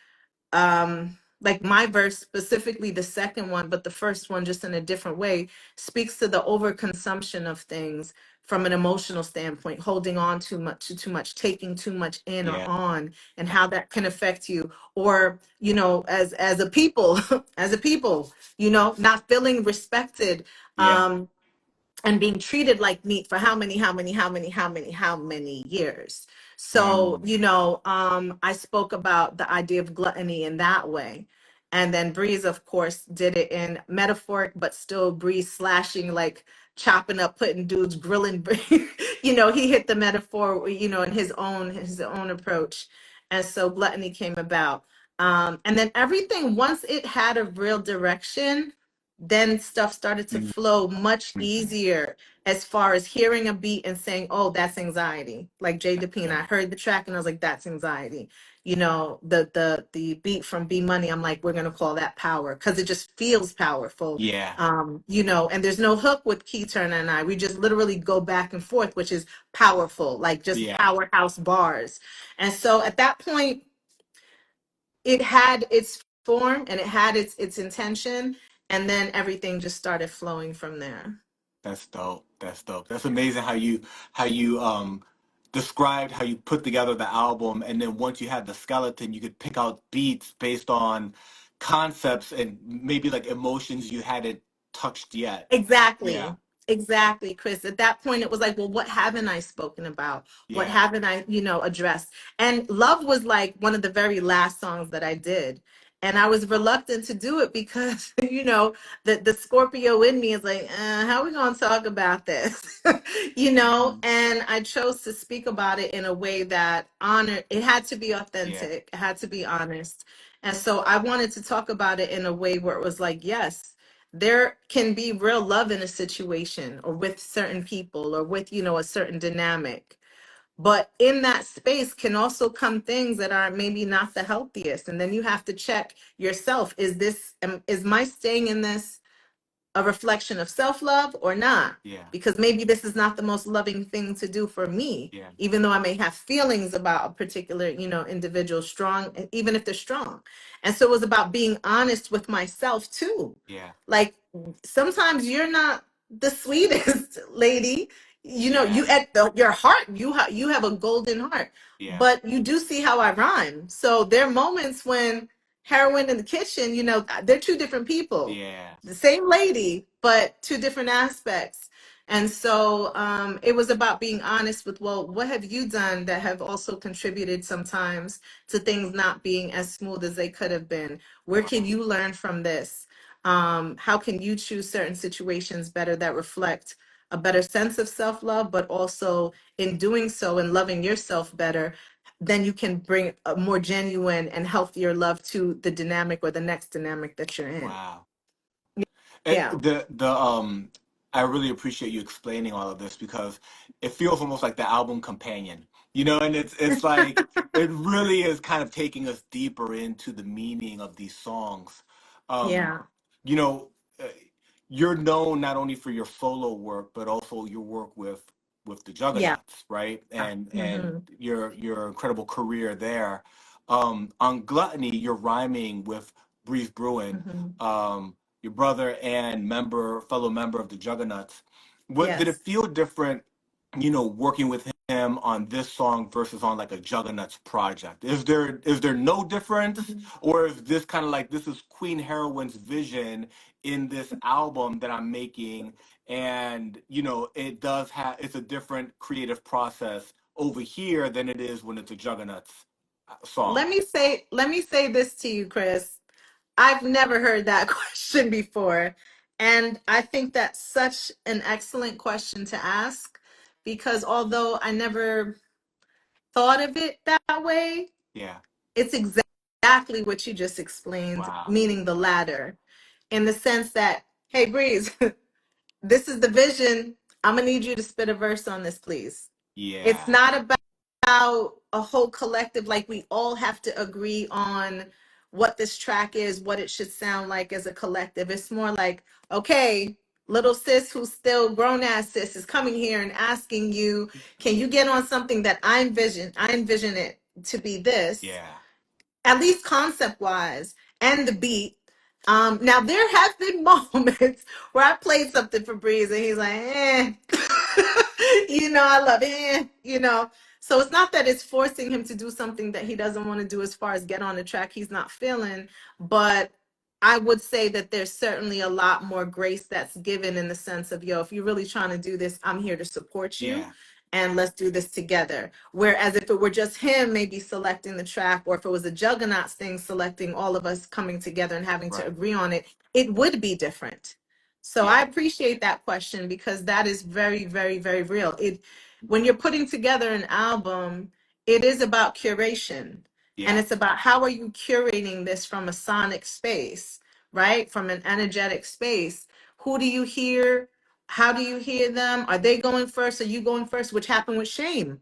my verse, specifically the second one, but the first one just in a different way, speaks to the overconsumption of things from an emotional standpoint, holding on too much, taking too much in or Yeah. on, and how that can affect you. Or, as a people, as a people, not feeling respected. Yeah. And being treated like meat for how many years. So, Mm. I spoke about the idea of gluttony in that way. And then Breeze, of course, did it in metaphoric, but still Breeze slashing, like chopping up, putting dudes grilling. He hit the metaphor, in his own approach. And so gluttony came about. And then everything, once it had a real direction, then stuff started to flow much Mm-hmm. easier, as far as hearing a beat and saying, oh, that's anxiety. Like Jay Depine, I Yeah. heard the track and I was like, that's anxiety. The beat from B Money, I'm like, we're gonna call that power, because it just feels powerful. Yeah. And there's no hook with Key Turner and I. We just literally go back and forth, which is powerful, like just Yeah. powerhouse bars. And so at that point, it had its form and it had its intention, and then everything just started flowing from there. That's dope. That's dope. That's amazing how you described how you put together the album, and then once you had the skeleton, you could pick out beats based on concepts and maybe like emotions you hadn't touched yet. Yeah. Exactly. Exactly, Chris. At that point, it was like, well, what haven't I spoken about? What Yeah. haven't I, addressed? And Love was like one of the very last songs that I did. And I was reluctant to do it because, the Scorpio in me is like, how are we going to talk about this? Mm-hmm. And I chose to speak about it in a way that it had to be Yeah. authentic, it had to be honest. And so I wanted to talk about it in a way where it was like, yes, there can be real love in a situation or with certain people or with a certain dynamic, but in that space can also come things that are maybe not the healthiest, and then you have to check yourself. Is my staying in this a reflection of self-love or not? Yeah. Because maybe this is not the most loving thing to do for me, Yeah. even though I may have feelings about a particular, individual, strong, even if they're strong. And so it was about being honest with myself too. Yeah. Like, sometimes you're not the sweetest lady. Yeah. You at your heart, you have a golden heart, Yeah. but you do see how I rhyme. So there are moments when Heroin in the kitchen, they're two different people, Yeah. the same lady, but two different aspects. And so it was about being honest with, well, what have you done that have also contributed sometimes to things not being as smooth as they could have been? Where can Wow. you learn from this? How can you choose certain situations better that reflect a better sense of self-love, but also in doing so and loving yourself better, then you can bring a more genuine and healthier love to the dynamic or the next dynamic that you're in. Wow. Yeah. The I really appreciate you explaining all of this because it feels almost like the album companion, and it's like it really is kind of taking us deeper into the meaning of these songs. Um, Yeah. you know, uh, you're known not only for your solo work but also your work with the Yeah. Juggaknots, right? And Hmm. your incredible career there. On Gluttony, you're rhyming with Breeze Bruin. Hmm. Your brother and fellow member of the Juggaknots. What did it Yes. feel different, working with him on this song versus on like a Juggaknots project? Is there no difference, or is this kind of like this is Queen Heroine's vision in this album that I'm making, and it does have it's a different creative process over here than it is when it's a Juggaknots song? Let me say this to you, Chris. I've never heard that question before. And I think that's such an excellent question to ask because although I never thought of it that way, Yeah. it's exactly what you just explained, Wow. meaning the latter, in the sense that, hey, Breeze, this is the vision. I'm going to need you to spit a verse on this, please. It's Yeah. not about a whole collective, like we all have to agree on what this track is, what it should sound like as a collective. It's more like, okay, little sis who's still grown ass sis is coming here and asking you, can you get on something that I envision it to be this, Yeah. at least concept wise, and the beat. Now there have been moments where I played something for Breeze and he's like, I love it. So it's not that it's forcing him to do something that he doesn't want to do as far as get on the track he's not feeling, but I would say that there's certainly a lot more grace that's given in the sense of, yo, if you're really trying to do this, I'm here to support you Yeah. and let's do this together. Whereas if it were just him maybe selecting the track, or if it was a Juggernauts thing selecting all of us coming together and having to Right. agree on it, it would be different. So I Yeah. appreciate that question because that is very, very, very real. When you're putting together an album, it is about curation. And Yeah. it's about how are you curating this from a sonic space, right? From an energetic space. Who do you hear? How do you hear them? Are they going first? Are you going first? Which happened with Shame.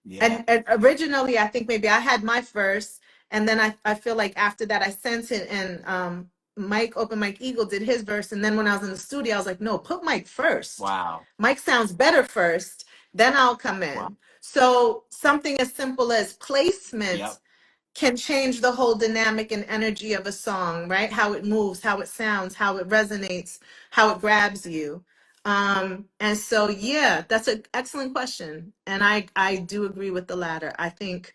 Yeah. And originally, I think maybe I had my first, and then I feel like after that I sent it, and Mike Eagle did his verse, and then when I was in the studio, I was like, no, put Mike first. Wow. Mike sounds better first, then I'll come Wow. in. So something as simple as placement Yep. can change the whole dynamic and energy of a song, right? How it moves, how it sounds, how it resonates, how it grabs you. And so, yeah, that's an excellent question. And I do agree with the latter. I think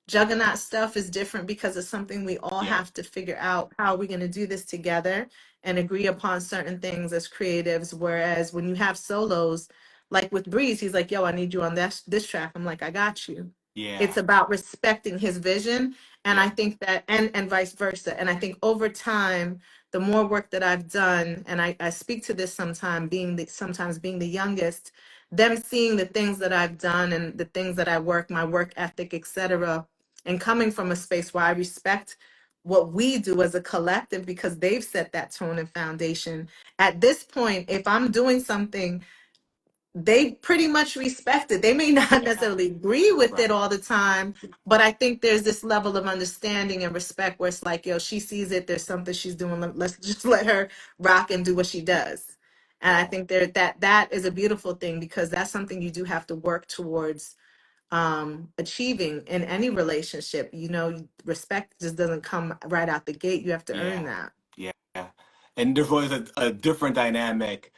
Juggernaut stuff is different because it's something we all Yep. have to figure out how we're going to do this together and agree upon certain things as creatives. Whereas when you have solos, like with Breeze, he's like, yo, I need you on this track. I'm like, I got you. It's Yeah. about respecting his vision. And I Yep. think that, and vice versa. And I think over time, the more work that I've done, and I speak to this sometimes being the youngest, them seeing the things that I've done and the things that I work, my work ethic, etc., and coming from a space where I respect what we do as a collective because they've set that tone and foundation. At this point, if I'm doing something, they pretty much respect it. They may not Yeah. necessarily agree with Right. it all the time, but I think there's this level of understanding and respect where it's like, yo, she sees it, there's something she's doing. Let's just let her rock and do what she does. And I Right. think that is a beautiful thing because that's something you do have to work towards achieving in any relationship. Respect just doesn't come right out the gate. You have to earn Yeah. that. Yeah. And there's always a different dynamic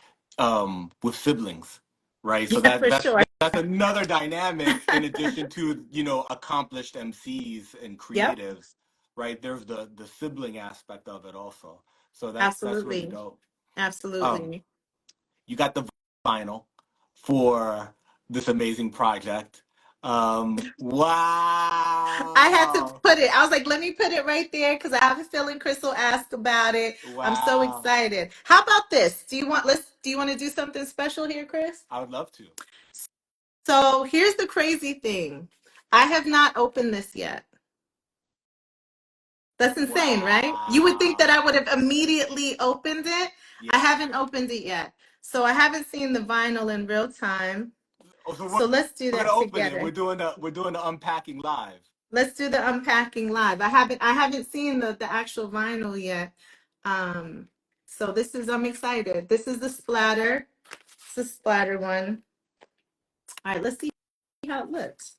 with siblings, right? So Yeah, that for that's sure. that's another dynamic in addition to, accomplished MCs and Yep, creatives, right? There's the sibling aspect of it also. So that's really absolutely. dope. Um, Absolutely. you got the vinyl for this amazing project. I had to Wow. put it. I was like, let me put it right there because I have a feeling Chris will ask about it. I'm so Wow. excited. How about this? Do you want to do something special here, Chris? I would love to. So here's the crazy thing. I have not opened this yet. That's insane, right? You would think that I would Wow. have immediately opened it. I Yeah. haven't opened it yet. So I haven't seen the vinyl in real time. Oh, so So let's do we're gonna that open it. We're together. doing the unpacking live. Let's do the unpacking live. I haven't seen the actual vinyl yet. Um, so I'm excited. This is the splatter. It's the splatter one. All right, let's see how it looks.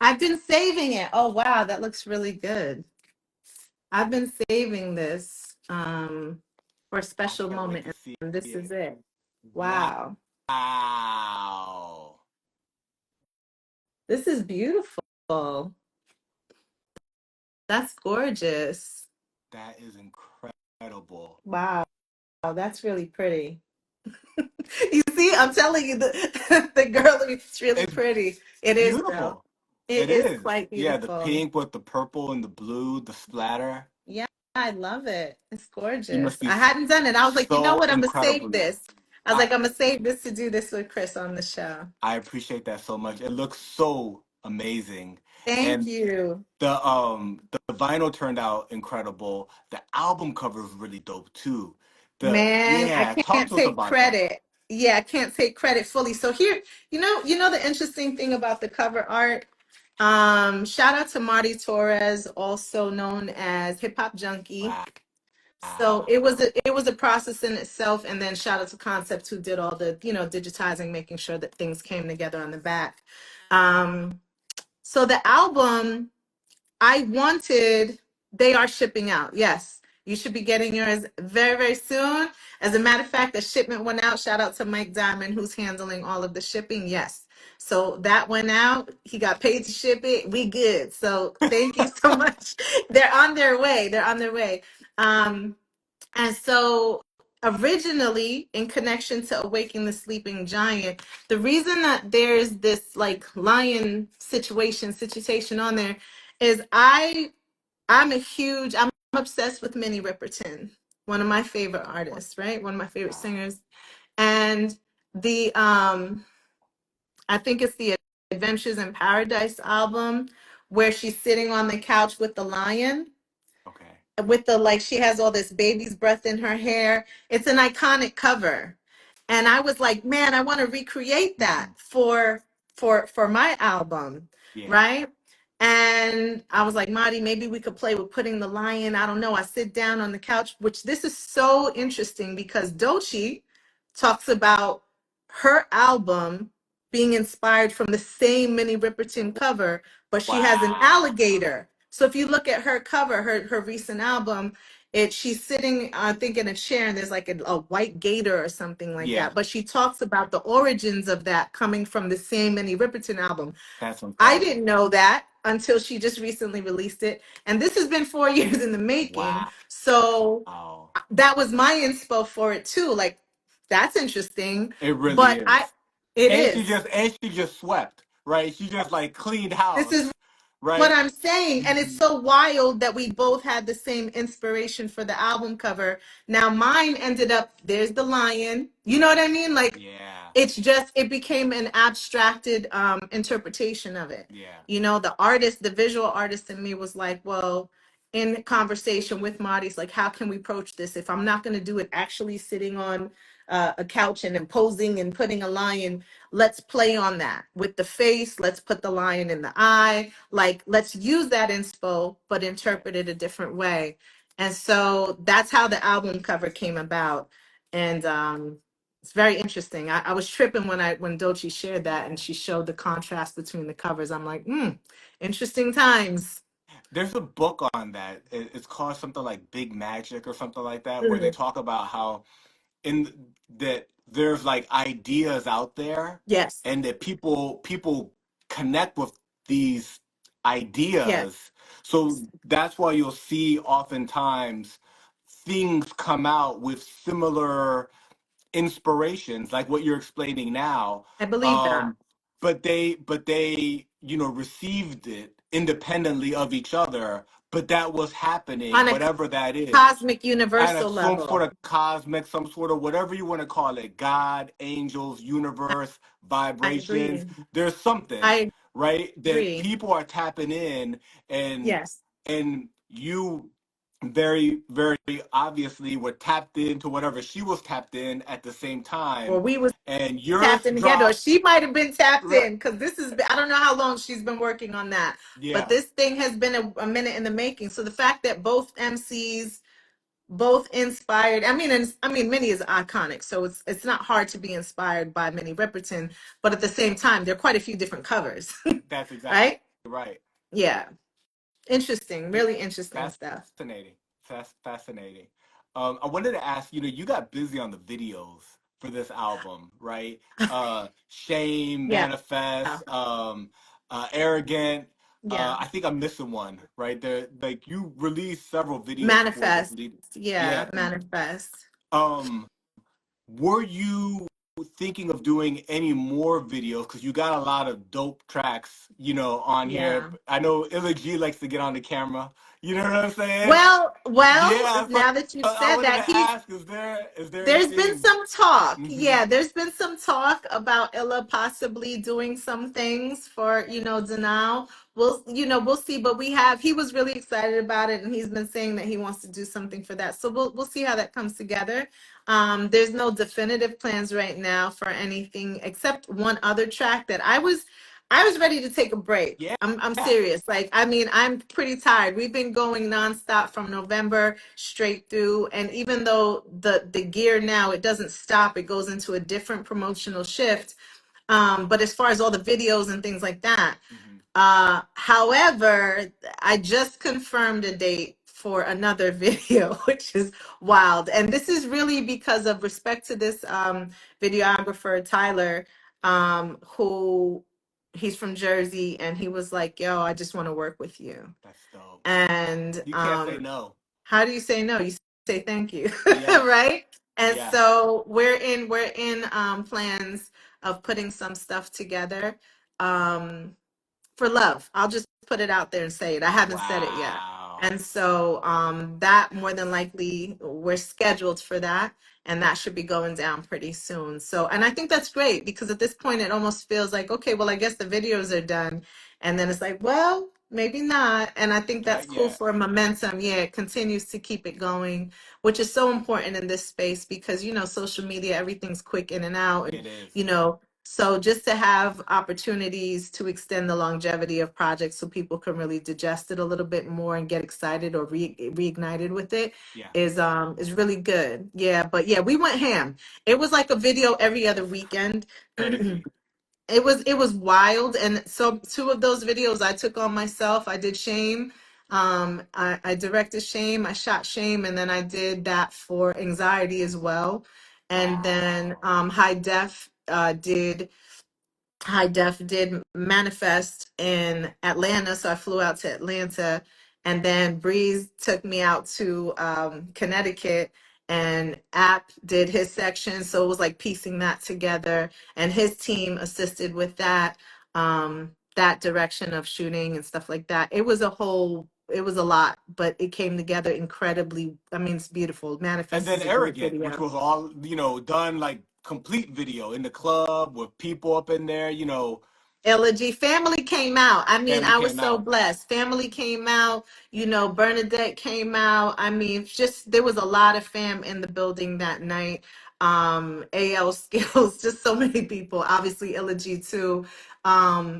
I've been saving it. Oh wow, that looks really good. I've been saving this for a I special can't wait moment, to see and this is it. it. Wow. Wow. Wow. This is beautiful. That's gorgeous. That is incredible. Wow, that's really pretty. You see, I'm telling you, the girl is really It's pretty. It is, though. beautiful. It It is is. quite Yeah, the beautiful. pink with the purple and the blue, the splatter. Yeah, I love it. It's You must gorgeous. be I hadn't done it. I was like, you know so what? I'm gonna save incredibly. this. I was I like, I'm gonna save this to do this with Chris on the show. I appreciate that so much. It looks so amazing. Thank And you. the vinyl turned out incredible. The album cover is really dope too. Man, I Talk can't to us take about that. credit. Yeah, I can't take credit fully. So here, you know the interesting thing about the cover art. Shout out to Marty Torres, also known as Hip Hop Junkie. Wow. So it was a process in itself, and then shout out to Concept who did all the digitizing, making sure that things came together on the back. So the album. I wanted, they are shipping out. Yes. You should be getting yours very, very soon. As a matter of fact, the shipment went out. Shout out to Mike Diamond, who's handling all of the shipping. Yes. So that went out. He got paid to ship it. We good. So thank you so much. They're on their way. They're on their way. And so originally, in connection to Awaken the Sleeping Giant, the reason that there's this like lion situation on there is I'm obsessed with Minnie Riperton, one of my favorite artists, right? One of my favorite Wow. singers. And the I think it's the Adventures in Paradise album where she's sitting on the couch with the lion, Okay. with the like she has all this baby's breath in her hair. It's an iconic cover. And I was like, man, I want to recreate that Hmm. for my album, Yeah. right? And I was like, Marty, maybe we could play with putting the lion. I don't know. I sit down on the couch, which this is so interesting because Doechii talks about her album being inspired from the same Minnie Riperton cover, but she has an Wow. alligator. So if you look at her cover, her recent album, she's sitting, I think, in a chair, and there's like a white gator or something like Yeah. that. But she talks about the origins of that coming from the same Minnie Riperton album. That's I incredible. didn't know that until she just recently released it, and this has been 4 years in the making. Wow. So that was my inspo for it too. Like, that's interesting, It really but is. it And is. she just swept, right? She just like cleaned This is house, what right? I'm saying. And it's Hmm. so wild that we both had the same inspiration for the album cover. Now mine ended up, there's the lion. You know what I mean? Like, Yeah. it became an abstracted interpretation of it. Yeah. The visual artist in me was like, well, in conversation with Marty's like, how can we approach this if I'm not going to do it actually sitting on a couch and imposing and putting a lion? Let's play on that with the face. Let's put the lion in the eye. Like, let's use that inspo, but interpret it a different way. And so that's how the album cover came about. And it's very interesting. I was tripping when Doechii shared that and she showed the contrast between the covers. I'm like, interesting times. There's a book on that. It's called something like Big Magic or something like that, where they Mm, talk about how in that there's like ideas out there, yes, and that people connect with these yes, ideas. So that's why you'll see oftentimes things come out with similar inspirations like what you're explaining now. I believe that. um but they received it independently of each other, but that was happening, On a whatever that is, cosmic and a universal some sort level. of cosmic, some sort of whatever you want to call it, God, angels, universe, I vibrations. agree. There's something, I right, that agree. people are tapping in, and Yes. you very, very obviously were tapped into whatever she was tapped in at the same Or time, we was and yours tapped in together, or dropped. she might have been tapped Right. in because I don't know how long she's been working on that, but Yeah. this thing has been a minute in the making. So the fact that both MCs both inspired, Minnie is iconic, so it's not hard to be inspired by Minnie Riperton, but at the same time, there are quite a few different covers, That's exactly right? right. Yeah, interesting, Yeah. really interesting stuff. Fascinating. Fascinating. I wanted to ask, you got busy on the videos for this album, right? Shame, Yeah. Manifest, Arrogant. Yeah. I think I'm missing one, right? There, like you released several videos for this Manifest. lead. Yeah, Yeah. manifest. Um, were you thinking of doing any more videos? Because you got a lot of dope tracks, on here. Yeah. I know Illa G likes to get on the camera. You know what I'm saying? Well, Yeah. So now that you've I said wanted that, to ask, is there there's been anything? some talk. Hmm. Yeah, there's been some talk about Illa possibly doing some things for, Danao. We'll see, but he was really excited about it and he's been saying that he wants to do something for that. So we'll see how that comes together. There's no definitive plans right now for anything except one other track that I was ready to take a break. Yeah. I'm serious. Like, I mean, I'm pretty tired. We've been going nonstop from November straight through. And even though the gear now, it doesn't stop, it goes into a different promotional shift. But as far as all the videos and things like that, Hmm. however, I just confirmed a date for another video, which is wild. And this is really because of respect to this videographer, Tyler, who he's from Jersey, and he was like, yo, I just want to work with you. That's dope. And You can't say no. how do you say no? You say thank you, Yeah. right? And Yeah. so we're in plans of putting some stuff together. For love. I'll just put it out there and say it. I haven't said it yet. Wow. And so that more than likely we're scheduled for that, and that should be going down pretty soon. So, and I think that's great because at this point it almost feels like, okay, well, I guess the videos are done. And then it's like, well, maybe not. And I think that's Not cool yet. for momentum. Yeah, it continues to keep it going, which is so important in this space because, social media, everything's quick in and out. And, It is. so just to have opportunities to extend the longevity of projects so people can really digest it a little bit more and get excited or reignited with it Yeah. is really good. Yeah, but yeah, we went ham. It was like a video every other weekend. Crazy. It was wild. And so two of those videos I took on myself. I did Shame. I directed Shame, I shot Shame, and then I did that for Anxiety as well. And then Wow. High Def did Manifest in Atlanta, so I flew out to Atlanta, and then Breeze took me out to Connecticut, and App did his section, so it was like piecing that together, and his team assisted with that direction of shooting and stuff like that. It was a lot, but it came together incredibly. I mean, it's beautiful. And Manifest then is a great Arrogant, which video. was all, done like complete video in the club with people up in there, Elegy family came out. I mean, family I was came so out. blessed. Family came out, Bernadette came out. I mean, just there was a lot of fam in the building that night. AL Skills, just so many people. Obviously, Elegy too,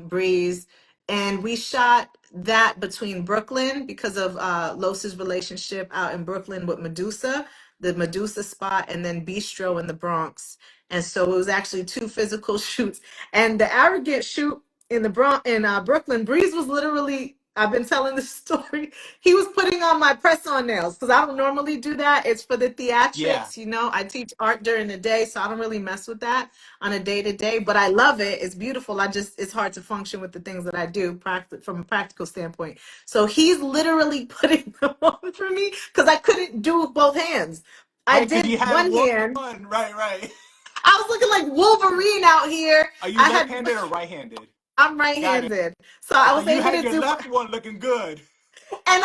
Breeze. And we shot that between Brooklyn because of Los's relationship out in Brooklyn with Medusa, the Medusa spot, and then Bistro in the Bronx. And so it was actually two physical shoots. And the arrogant shoot in the Bronx in Brooklyn, Breeze was literally. I've been telling this story. He was putting on my press-on nails because I don't normally do that. It's for the Yeah. theatrics, I teach art during the day, so I don't really mess with that on a day-to-day. But I love it. It's beautiful. It's hard to function with the things that I do from a practical standpoint. So he's literally putting them on for me because I couldn't do both hands. I Right, because did you had one hand. one. Right, right. I was looking like Wolverine out here. Are you I had left-handed or right-handed? I'm Got it. right-handed, so I So was you able had to your do, left one looking good. and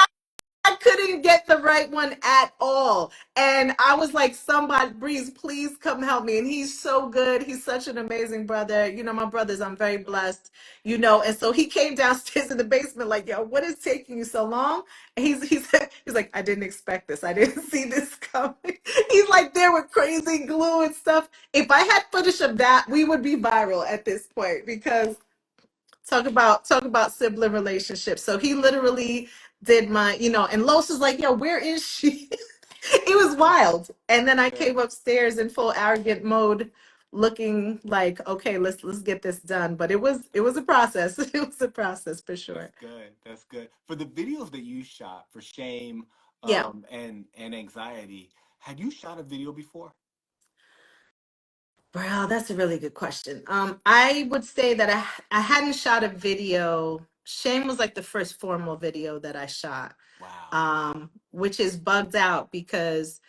I couldn't get the right one at all. And I was like, somebody, Breeze, please come help me. And he's so good. He's such an amazing brother. My brothers, I'm very blessed, And so he came downstairs in the basement, like, yo, what is taking you so long? And he's like, I didn't expect this. I didn't see this coming. He's like there with crazy glue and stuff. If I had footage of that, we would be viral at this point because talk about sibling relationships. So he literally did and Los is like, yo, where is she? It was wild. And then I Good. came upstairs in full arrogant mode, looking like, okay, let's get this done. But it was a process. It was a process for That's sure. good. That's good. For the videos that you shot for Shame, Yeah. and Anxiety, had you shot a video before? Well, that's a really good question. I would say that I hadn't shot a video. Shame was like the first formal video that I shot, Wow. which is bugged out because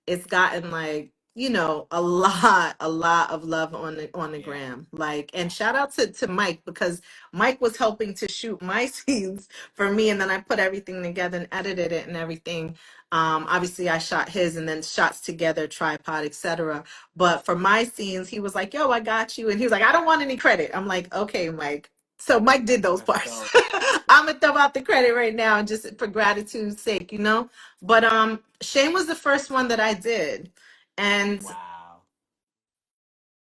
it's gotten like, a lot of love on the Yeah. gram. Like, and shout out to Mike, because Mike was helping to shoot my scenes for me, and then I put everything together and edited it and everything. Obviously I shot his and then shots together, tripod, etc. But for my scenes, he was like, yo, I got you. And he was like, I don't want any credit. I'm like, okay, Mike. So Mike did those That's parts. dope. I'm gonna throw out the credit right now, just for gratitude's sake, you know. But Shane was the first one that I did. And Wow.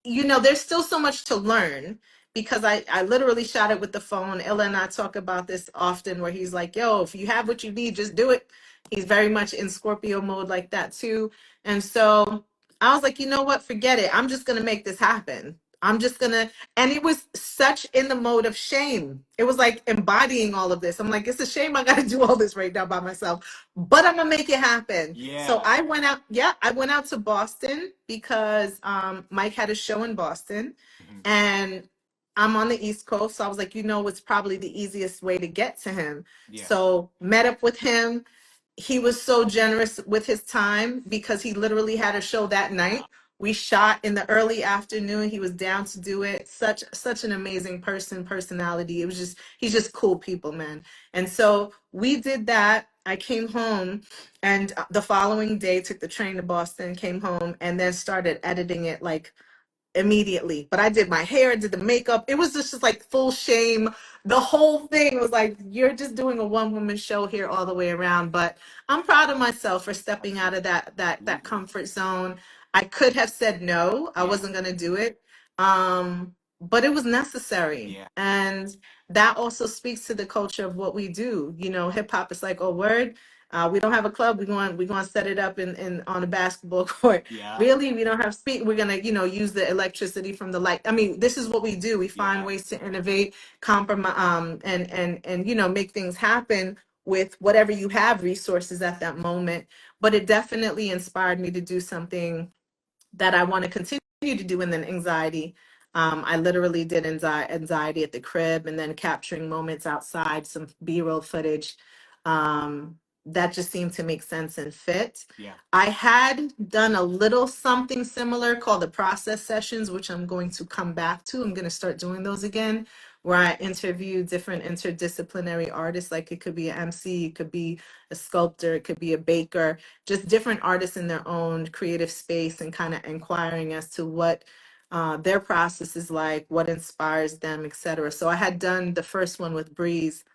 there's still so much to learn, because I literally shot it with the phone. Ella and I talk about this often, where he's like, yo, if you have what you need, just do it. He's very much in Scorpio mode like that too. And so I was like, you know what? Forget it. I'm just going to make this happen. I'm just going to. And it was such in the mode of shame. It was like embodying all of this. I'm like, it's a shame I got to do all this right now by myself, but I'm going to make it happen. So Yeah. I went out, yeah, I went out to Boston because Mike had a show in Boston, Hmm. and I'm on the East Coast. So I was like, it's probably the easiest way to get to him. Yeah. So met up with him. He was so generous with his time because he literally had a show that Wow. night. We shot in the early afternoon. He was down to do it. Such an amazing personality. It was just he's just cool people, man. And so we did that. I came home, and the following day took the train to Boston, came home, and then started editing it like immediately. But I did my hair, did the makeup. It was just like full shame. The whole thing was like, you're just doing a one-woman show here all the way around. But I'm proud of myself for stepping out of that Absolutely. comfort zone. I could have said no, I Yeah. wasn't gonna do it. But it was necessary. Yeah. And that also speaks to the culture of what we do. Hip hop is like, oh, word. We don't have a club. We're going to set it up in on a basketball court. Yeah. Really, we don't have speak. We're gonna, use the electricity from the light. I mean, this is what we do. We find Yeah. ways to innovate, compromise, and make things happen with whatever you have resources at that moment. But it definitely inspired me to do something that I want to continue to do. And then anxiety. I literally did anxiety at the crib, and then capturing moments outside, some B-roll footage. That just seemed to make sense and fit. Yeah. I had done a little something similar called the process sessions, which I'm going to come back to. I'm going to start doing those again, where I interview different interdisciplinary artists. Like, it could be an MC, it could be a sculptor, it could be a baker, just different artists in their own creative space, and kind of inquiring as to what their process is like, what inspires them, etc. So I had done the first one with Breeze.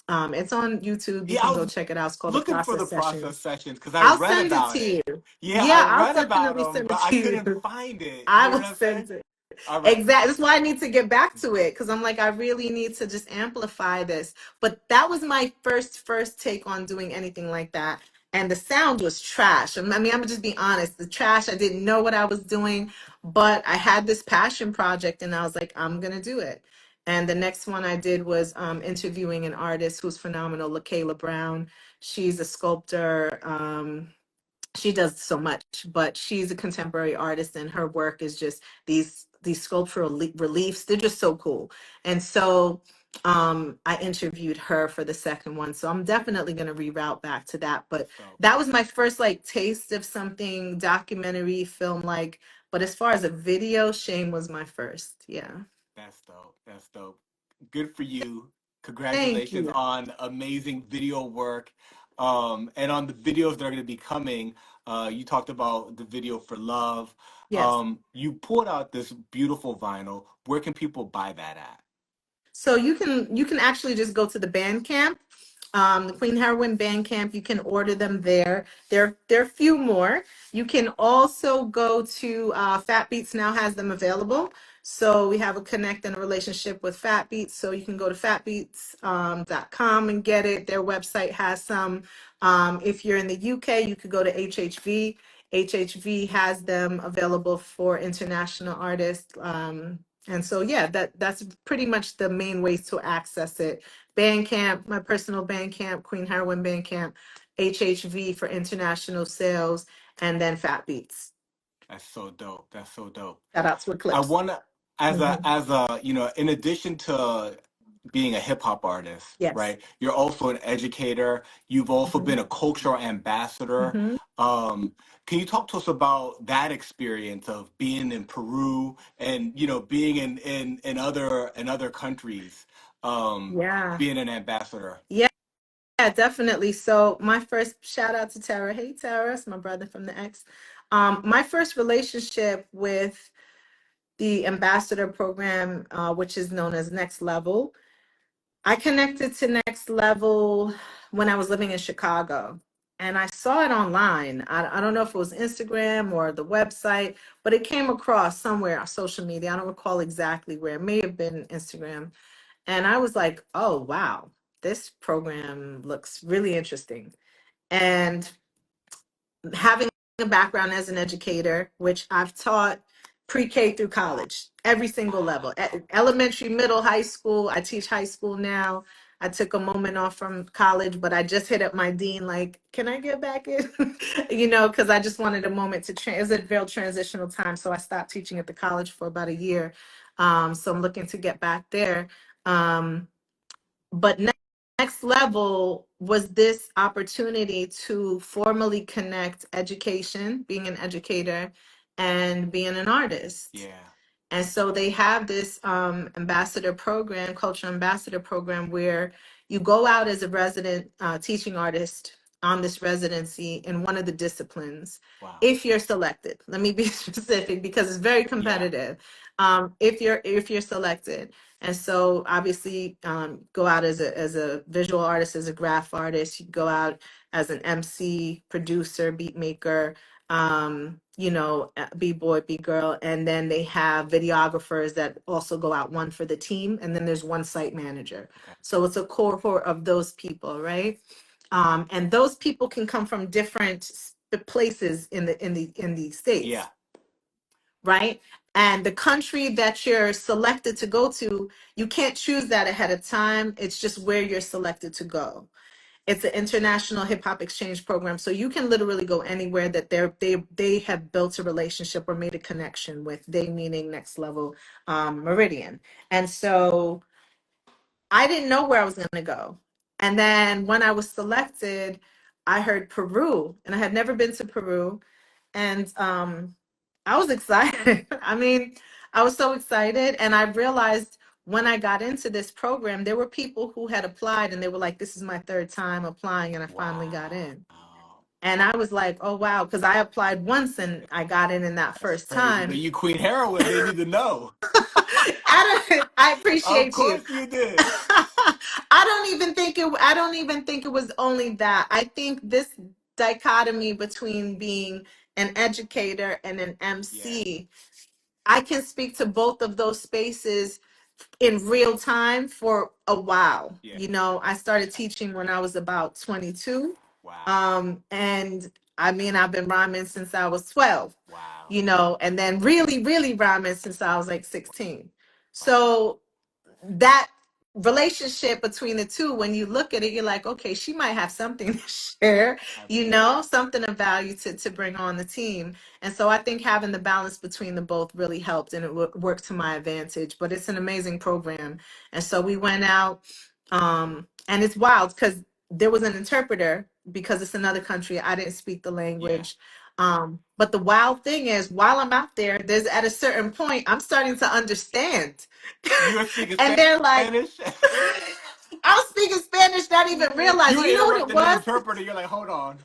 It's on YouTube. You Yeah. I can go was check it out. It's called The looking for the Process process Sessions. sessions because I I'll read send it to about it. you. Yeah, I Yeah, I'll read about definitely them, send but it I to couldn't you. find it. I You know will what I'm saying? send it. All right. Exactly. That's why I need to get back to it, because I'm like, I really need to just amplify this. But that was my first take on doing anything like that. And the sound was trash. I mean, I'm gonna just be honest. The trash, I didn't know what I was doing, but I had this passion project, and I was like, I'm gonna do it. And the next one I did was interviewing an artist who's phenomenal, LaKayla Brown. She's a sculptor. She does so much, but she's a contemporary artist, and her work is just these sculptural reliefs. They're just so cool. And so I interviewed her for the second one. So I'm definitely going to reroute back to that. But That's dope. that was my first like taste of something documentary film like. But as far as a video, Shame was my first. Yeah. That's dope. That's dope. Good for you. Thank Congratulations you. on amazing video work. And on the videos that are going to be coming, you talked about the video for Love. Yes. You pulled out this beautiful vinyl. Where can people buy that at? So you can actually just go to the Bandcamp, the Queen Heroin Bandcamp. You can order them there. There are a few more. You can also go to Fat Beats now has them available. So we have a connect and a relationship with Fat Beats. So you can go to fatbeats.com and get it. Their website has some. If you're in the UK, you could go to HHV. HHV has them available for international artists. And so, yeah, that's pretty much the main ways to access it. Bandcamp, my personal Bandcamp, Queen Heroin Bandcamp, HHV for international sales, and then Fat Beats. That's so dope. That's so dope. Shout out to I Eclipse. want to, Hmm. as a, in addition to being a hip hop artist, Yes. right? You're also an educator. You've also Hmm. been a cultural ambassador. Hmm. Can you talk to us about that experience of being in Peru and, being in other countries, um, Yeah. being an ambassador? Yeah. Yeah, definitely. So my first shout out to Tara. Hey Tara, it's my brother from the X. My first relationship with the ambassador program, which is known as Next Level. I connected to Next Level when I was living in Chicago, and I saw it online. I don't know if it was Instagram or the website, but it came across somewhere on social media. I don't recall exactly where. It may have been Instagram. And I was like, oh, wow, this program looks really interesting. And having a background as an educator, which I've taught pre-K through college, every single level, elementary, middle, high school. I teach high school now. I took a moment off from college, but I just hit up my dean, like, can I get back in? Because I just wanted a moment to it was a real transitional time. So I stopped teaching at the college for about a year. So I'm looking to get back there. But next level was this opportunity to formally connect education, being an educator, and being an artist. Yeah. And so they have this ambassador program, cultural ambassador program, where you go out as a resident teaching artist on this residency in one of the disciplines, Wow. if you're selected. Let me be specific because it's very Yeah. competitive. If you're selected, and so obviously go out as a visual artist, as a graph artist. You go out as an MC, producer, beat maker, b-boy, b-girl, and then they have videographers that also go out, one for the team, and then there's one site manager. Okay. So it's a cohort of those people, right? And those people can come from different places in the Yeah. states, right? And the country that you're selected to go to, you can't choose that ahead of time. It's just where you're selected to go. It's an international hip hop exchange program, so you can literally go anywhere that they have built a relationship or made a connection with. They meaning Next Level Meridian, and so I didn't know where I was going to go. And then when I was selected, I heard Peru, and I had never been to Peru, and I was excited. I mean, I was so excited, and I realized when I got into this program, there were people who had applied and they were like, this is my third time applying and I finally got Wow. in. And I was like, oh, wow, because I applied once and I got in that That's first crazy. time. But you Queen Heroin, they need to know. I Of appreciate you. course you did. I don't even think it was only that. I think this dichotomy between being an educator and an Yeah. MC, I can speak to both of those spaces in real time for a while. Yeah. I started teaching when I was about 22. Wow. And I mean, I've been rhyming since I was 12, Wow. and then really, really rhyming since I was like 16. Wow. So that relationship between the two, when you look at it, you're like, okay, she might have something to share, Absolutely. something of value to bring on the team. And so I think having the balance between the both really helped, and it worked to my advantage. But it's an amazing program. And so we went out, and it's wild because there was an interpreter because it's another country. I didn't speak the Yeah. language. But the wild thing is, while I'm out there, there's at a certain point, I'm starting to understand. You were speaking And they're like, Spanish? I was speaking Spanish, not even You realizing. were You know what it interrupting the was? interpreter. You're like, hold on.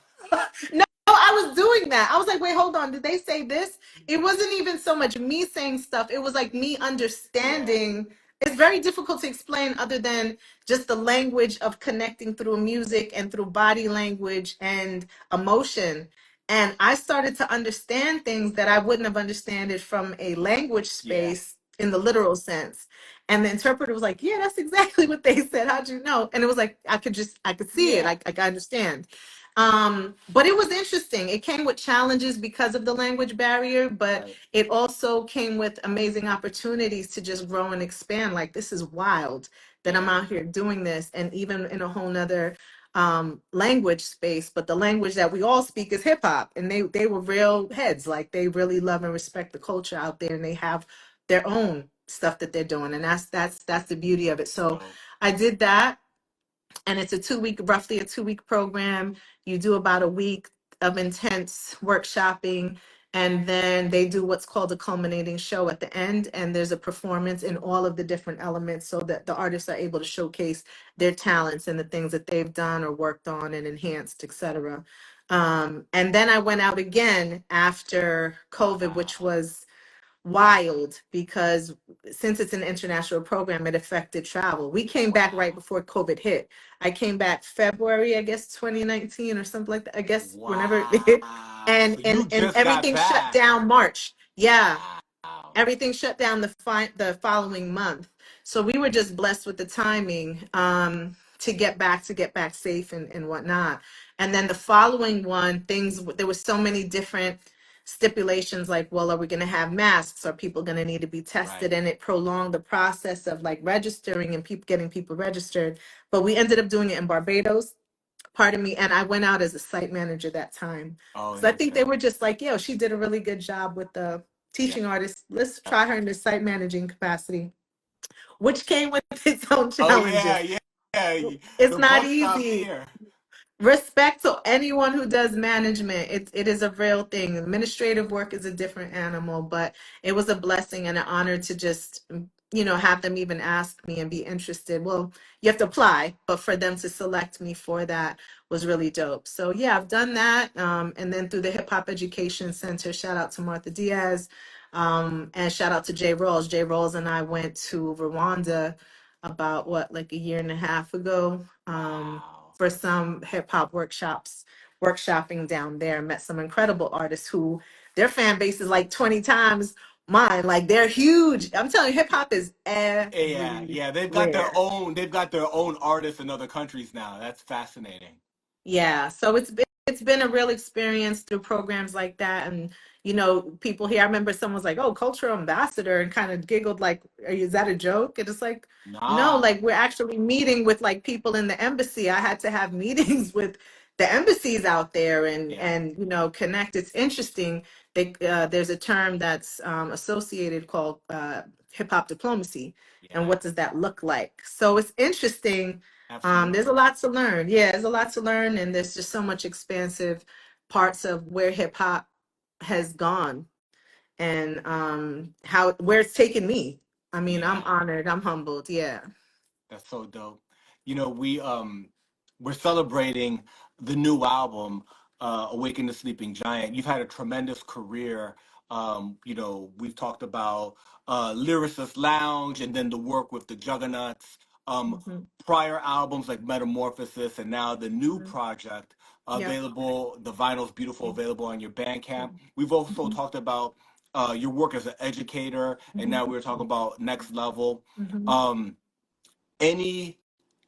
No, I was doing that. I was like, wait, hold on. Did they say this? It wasn't even so much me saying stuff. It was like me Yeah. understanding. It's very difficult to explain other than just the language of connecting through music and through body language and emotion. And I started to understand things that I wouldn't have understood it from a language Yeah. space in the literal sense. And the interpreter was like, yeah, that's exactly what they said. How'd you know? And it was like, I could see it. Yeah. I understand. But it was interesting. It came with challenges because of the language barrier, but Right. it also came with amazing opportunities to just grow and expand. Like, this is wild that I'm Yeah. out here doing this, and even in a whole nother language space, but the language that we all speak is hip hop. And they were real heads. Like they really love and respect the culture out there, and they have their own stuff that they're doing. And that's the beauty of it. So Dope. I did that, and it's roughly a 2 week program. You do about a week of intense workshopping, and then they do what's called a culminating show at the end, and there's a performance in all of the different elements so that the artists are able to showcase their talents and the things that they've done or worked on and enhanced, etc. And then I went out again after COVID, which Wow. was wild because since it's an international program, it affected travel. We came back right Wow. before COVID hit. I came back February, I guess 2019 or something like that. I guess whenever Wow. So you and just got everything shut back. down March. Yeah, Wow. everything shut down the following month. So we were just blessed with the timing to get back safe and whatnot. And then the following one, things there were so many different stipulations like, well, are we going to have masks? Are people going to need to be tested? Right. And it prolonged the process of like registering and people getting people registered. But we ended up doing it in Barbados, pardon me, and I went out as a site manager that time. Oh, So I think they interesting. were just like, yo, she did a really good job with the Yeah. teaching artist. Let's try her in the site managing capacity, which came with its own Oh yeah, challenges. yeah, yeah. It's The not buck stops easy. here. Respect to anyone who does management. It is a real thing. Administrative work is a different animal, but it was a blessing and an honor to just, have them even ask me and be interested. Well, you have to apply, but for them to select me for that was really dope. So yeah, I've done that. And then through the Hip Hop Education Center, shout out to Martha Diaz, and shout out to Jay Rawls. Jay Rawls and I went to Rwanda about like a year and a half ago. Wow. For some hip hop workshopping down there. Met some incredible artists who their fan base is like 20 times mine. Like they're huge. I'm telling you, hip hop is Yeah, yeah. everywhere. They've got their own artists in other countries now. That's fascinating. Yeah, so it's been a real experience through programs like that, and people here. I remember someone's like, "Oh, cultural ambassador," and kind of giggled like, "Is that a joke?" And it's like, no, Nah. like we're actually meeting with like people in the embassy. I had to have meetings with the embassies out there Yeah, and connect. It's interesting. There's a term that's associated called hip hop diplomacy, and yeah. what does that look like? So it's interesting. There's a Absolutely. lot to learn. Yeah, there's a lot to learn, and there's just so much expansive parts of where hip hop has gone and how where it's taken me. I mean, I'm Yeah. honored, I'm humbled. Yeah. That's so dope. We're celebrating the new album, Awaken the Sleeping Giant. You've had a tremendous career. We've talked about Lyricist Lounge and then the work with the Juggaknots. Um, Hmm. Prior albums like Metamorphosis and now the new Hmm. project Yep. available, the vinyl's beautiful, available on your Bandcamp. We've also Hmm. talked about your work as an educator, and Hmm. now we're talking about next level. Hmm. Um, any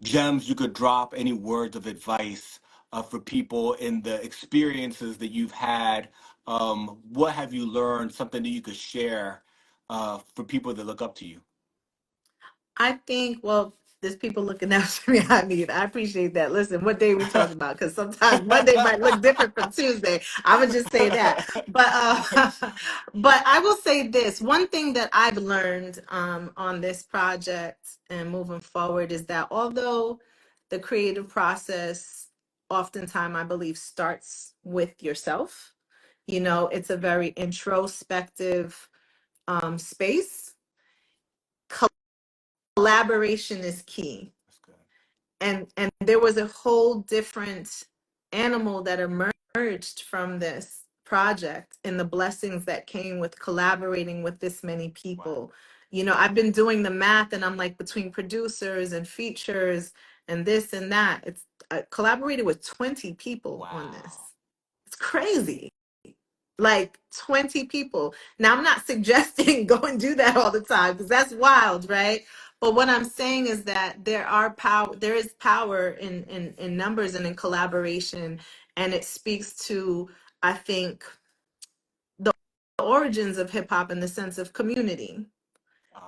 gems you could drop, any words of advice for people in the experiences that you've had? What have you learned? Something that you could share for people that look up to you. I think, well, there's people looking out for me. I appreciate that. Listen, what day we talking about? Because sometimes Monday might look different from Tuesday. I would just say that. But but I will say this. One thing that I've learned on this project and moving forward is that although the creative process oftentimes I believe starts with yourself, it's a very introspective space. Collaboration is key, That's good. and there was a whole different animal that emerged from this project and the blessings that came with collaborating with this many Wow. people. I've been doing the math, and I'm like, between producers and features and this and that, it's I collaborated with 20 people on this. Wow. It's crazy, like 20 people. Now, I'm not suggesting go and do that all the time because that's wild, right? But what I'm saying is that there is power in numbers and in collaboration, and it speaks to, I think, the origins of hip hop in the sense of community.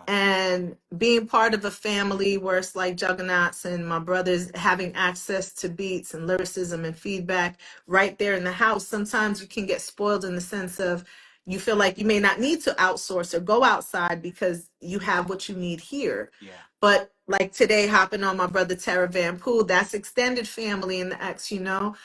And being part of a family where it's like Juggaknots and my brothers having access to beats and lyricism and feedback right there in the house, sometimes you can get spoiled in the sense of you feel like you may not need to outsource or go outside because you have what you need here. Yeah. But like today, hopping on my brother Tara Van Poel, that's extended family in the X, you know.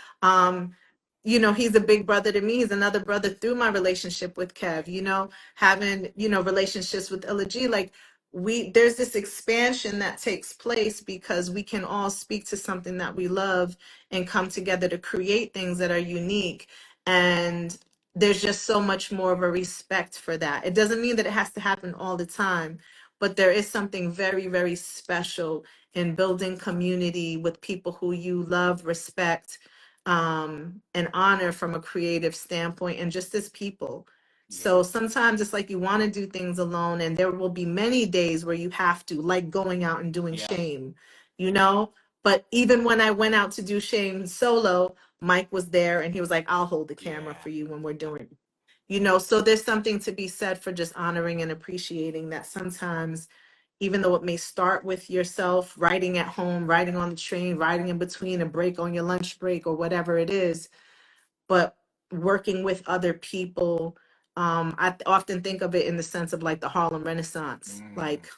He's a big brother to me. He's another brother through my relationship with Kev, having, relationships with Illa G. Like there's this expansion that takes place because we can all speak to something that we love and come together to create things that are unique. And there's just so much more of a respect for that. It doesn't mean that it has to happen all the time, but there is something very, very special in building community with people who you love, respect, and honor from a creative standpoint, and just as people. So sometimes it's like you want to do things alone, and there will be many days where you have to, like going out and doing Shame, But even when I went out to do Shame solo, Mike was there and he was like, I'll hold the camera for you when we're doing, so there's something to be said for just honoring and appreciating that sometimes, even though it may start with yourself writing at home, writing on the train, writing in between a break on your lunch break or whatever it is, but working with other people. I often think of it in the sense of like the Harlem Renaissance. Like,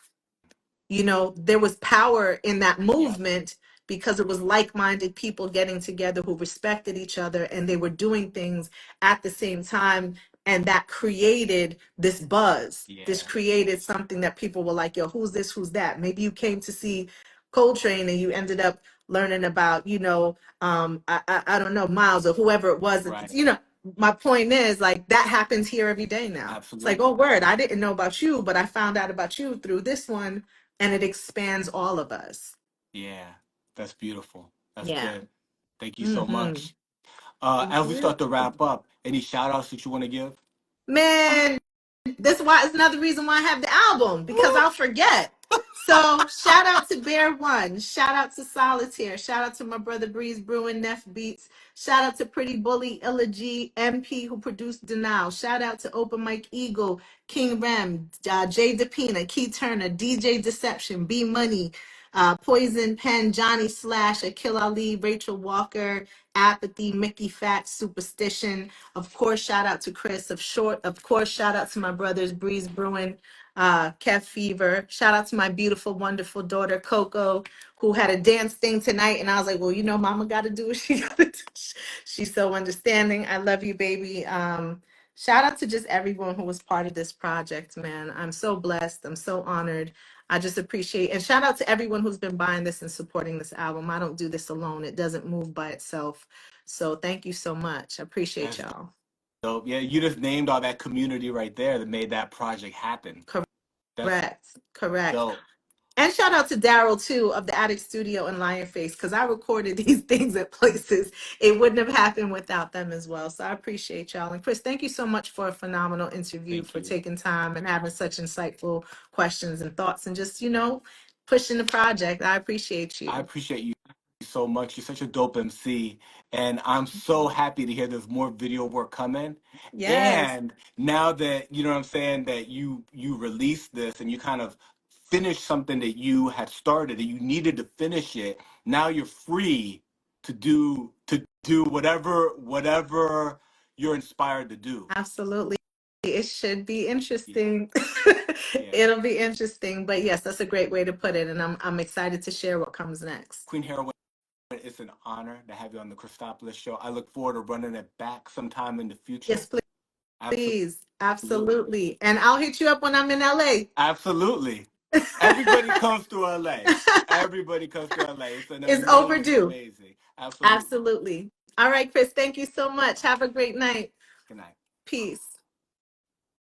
there was power in that movement because it was like-minded people getting together who respected each other and they were doing things at the same time. And that created this buzz. This created something that people were like, yo, who's this? Who's that? Maybe you came to see Coltrane and you ended up learning about, I don't know, Miles or whoever it was. Right. My point is like that happens here every day now. Absolutely. It's like, oh, word, I didn't know about you, but I found out about you through this one. And it expands all of us. Yeah, that's beautiful. That's Yeah. good. Thank you so much. As we start to wrap up, any shout outs that you want to give? Man, this is why it's another reason why I have the album, because I'll forget. So shout out to Bear One, shout out to Solitaire, shout out to my brother Breeze Brewing, Neff Beats, shout out to Pretty Bully, Illa G, MP who produced Denial, shout out to Open Mike Eagle, King Rem, Jay DePina, Key Turner, DJ Deception, B Money, Poison Pen, Johnny Slash, Akil Ali, Rachel Walker, Apathy, Mickey Factz, Superstition. Of course, shout out to Chris of Short. Of course, shout out to my brothers Breeze Brewing, Kev Fever. Shout out to my beautiful, wonderful daughter Coco, who had a dance thing tonight. And I was like, well, Mama got to do what she got to do. She's so understanding. I love you, baby. Shout out to just everyone who was part of this project, man. I'm so blessed. I'm so honored. I just appreciate, and shout out to everyone who's been buying this and supporting this album. I don't do this alone. It doesn't move by itself. So thank you so much. I appreciate y'all. So yeah, you just named all that community right there that made that project happen. Correct. Dope. And shout out to Daryl too of the Attic Studio and Lion Face, because I recorded these things at places. It wouldn't have happened without them as well. So I appreciate y'all. And Chris, thank you so much for a phenomenal interview, for taking time and having such insightful questions and thoughts and just, pushing the project. I appreciate you. I appreciate you so much. You're such a dope MC. And I'm so happy to hear there's more video work coming. Yes. And now that, you know what I'm saying, that you released this and you kind of finished something that you had started, that you needed to finish it, now you're free to do whatever you're inspired to do. Absolutely. It should be interesting. It'll be interesting. But yes, that's a great way to put it. And I'm excited to share what comes next. Queen Herawin, it's an honor to have you on the Cristopolis Show. I look forward to running it back sometime in the future. Yes, please. Please. Absolutely. And I'll hit you up when I'm in LA. Absolutely. Everybody comes to LA. Everybody comes to LA. It's overdue. Amazing. Absolutely. All right, Chris. Thank you so much. Have a great night. Good night. Peace.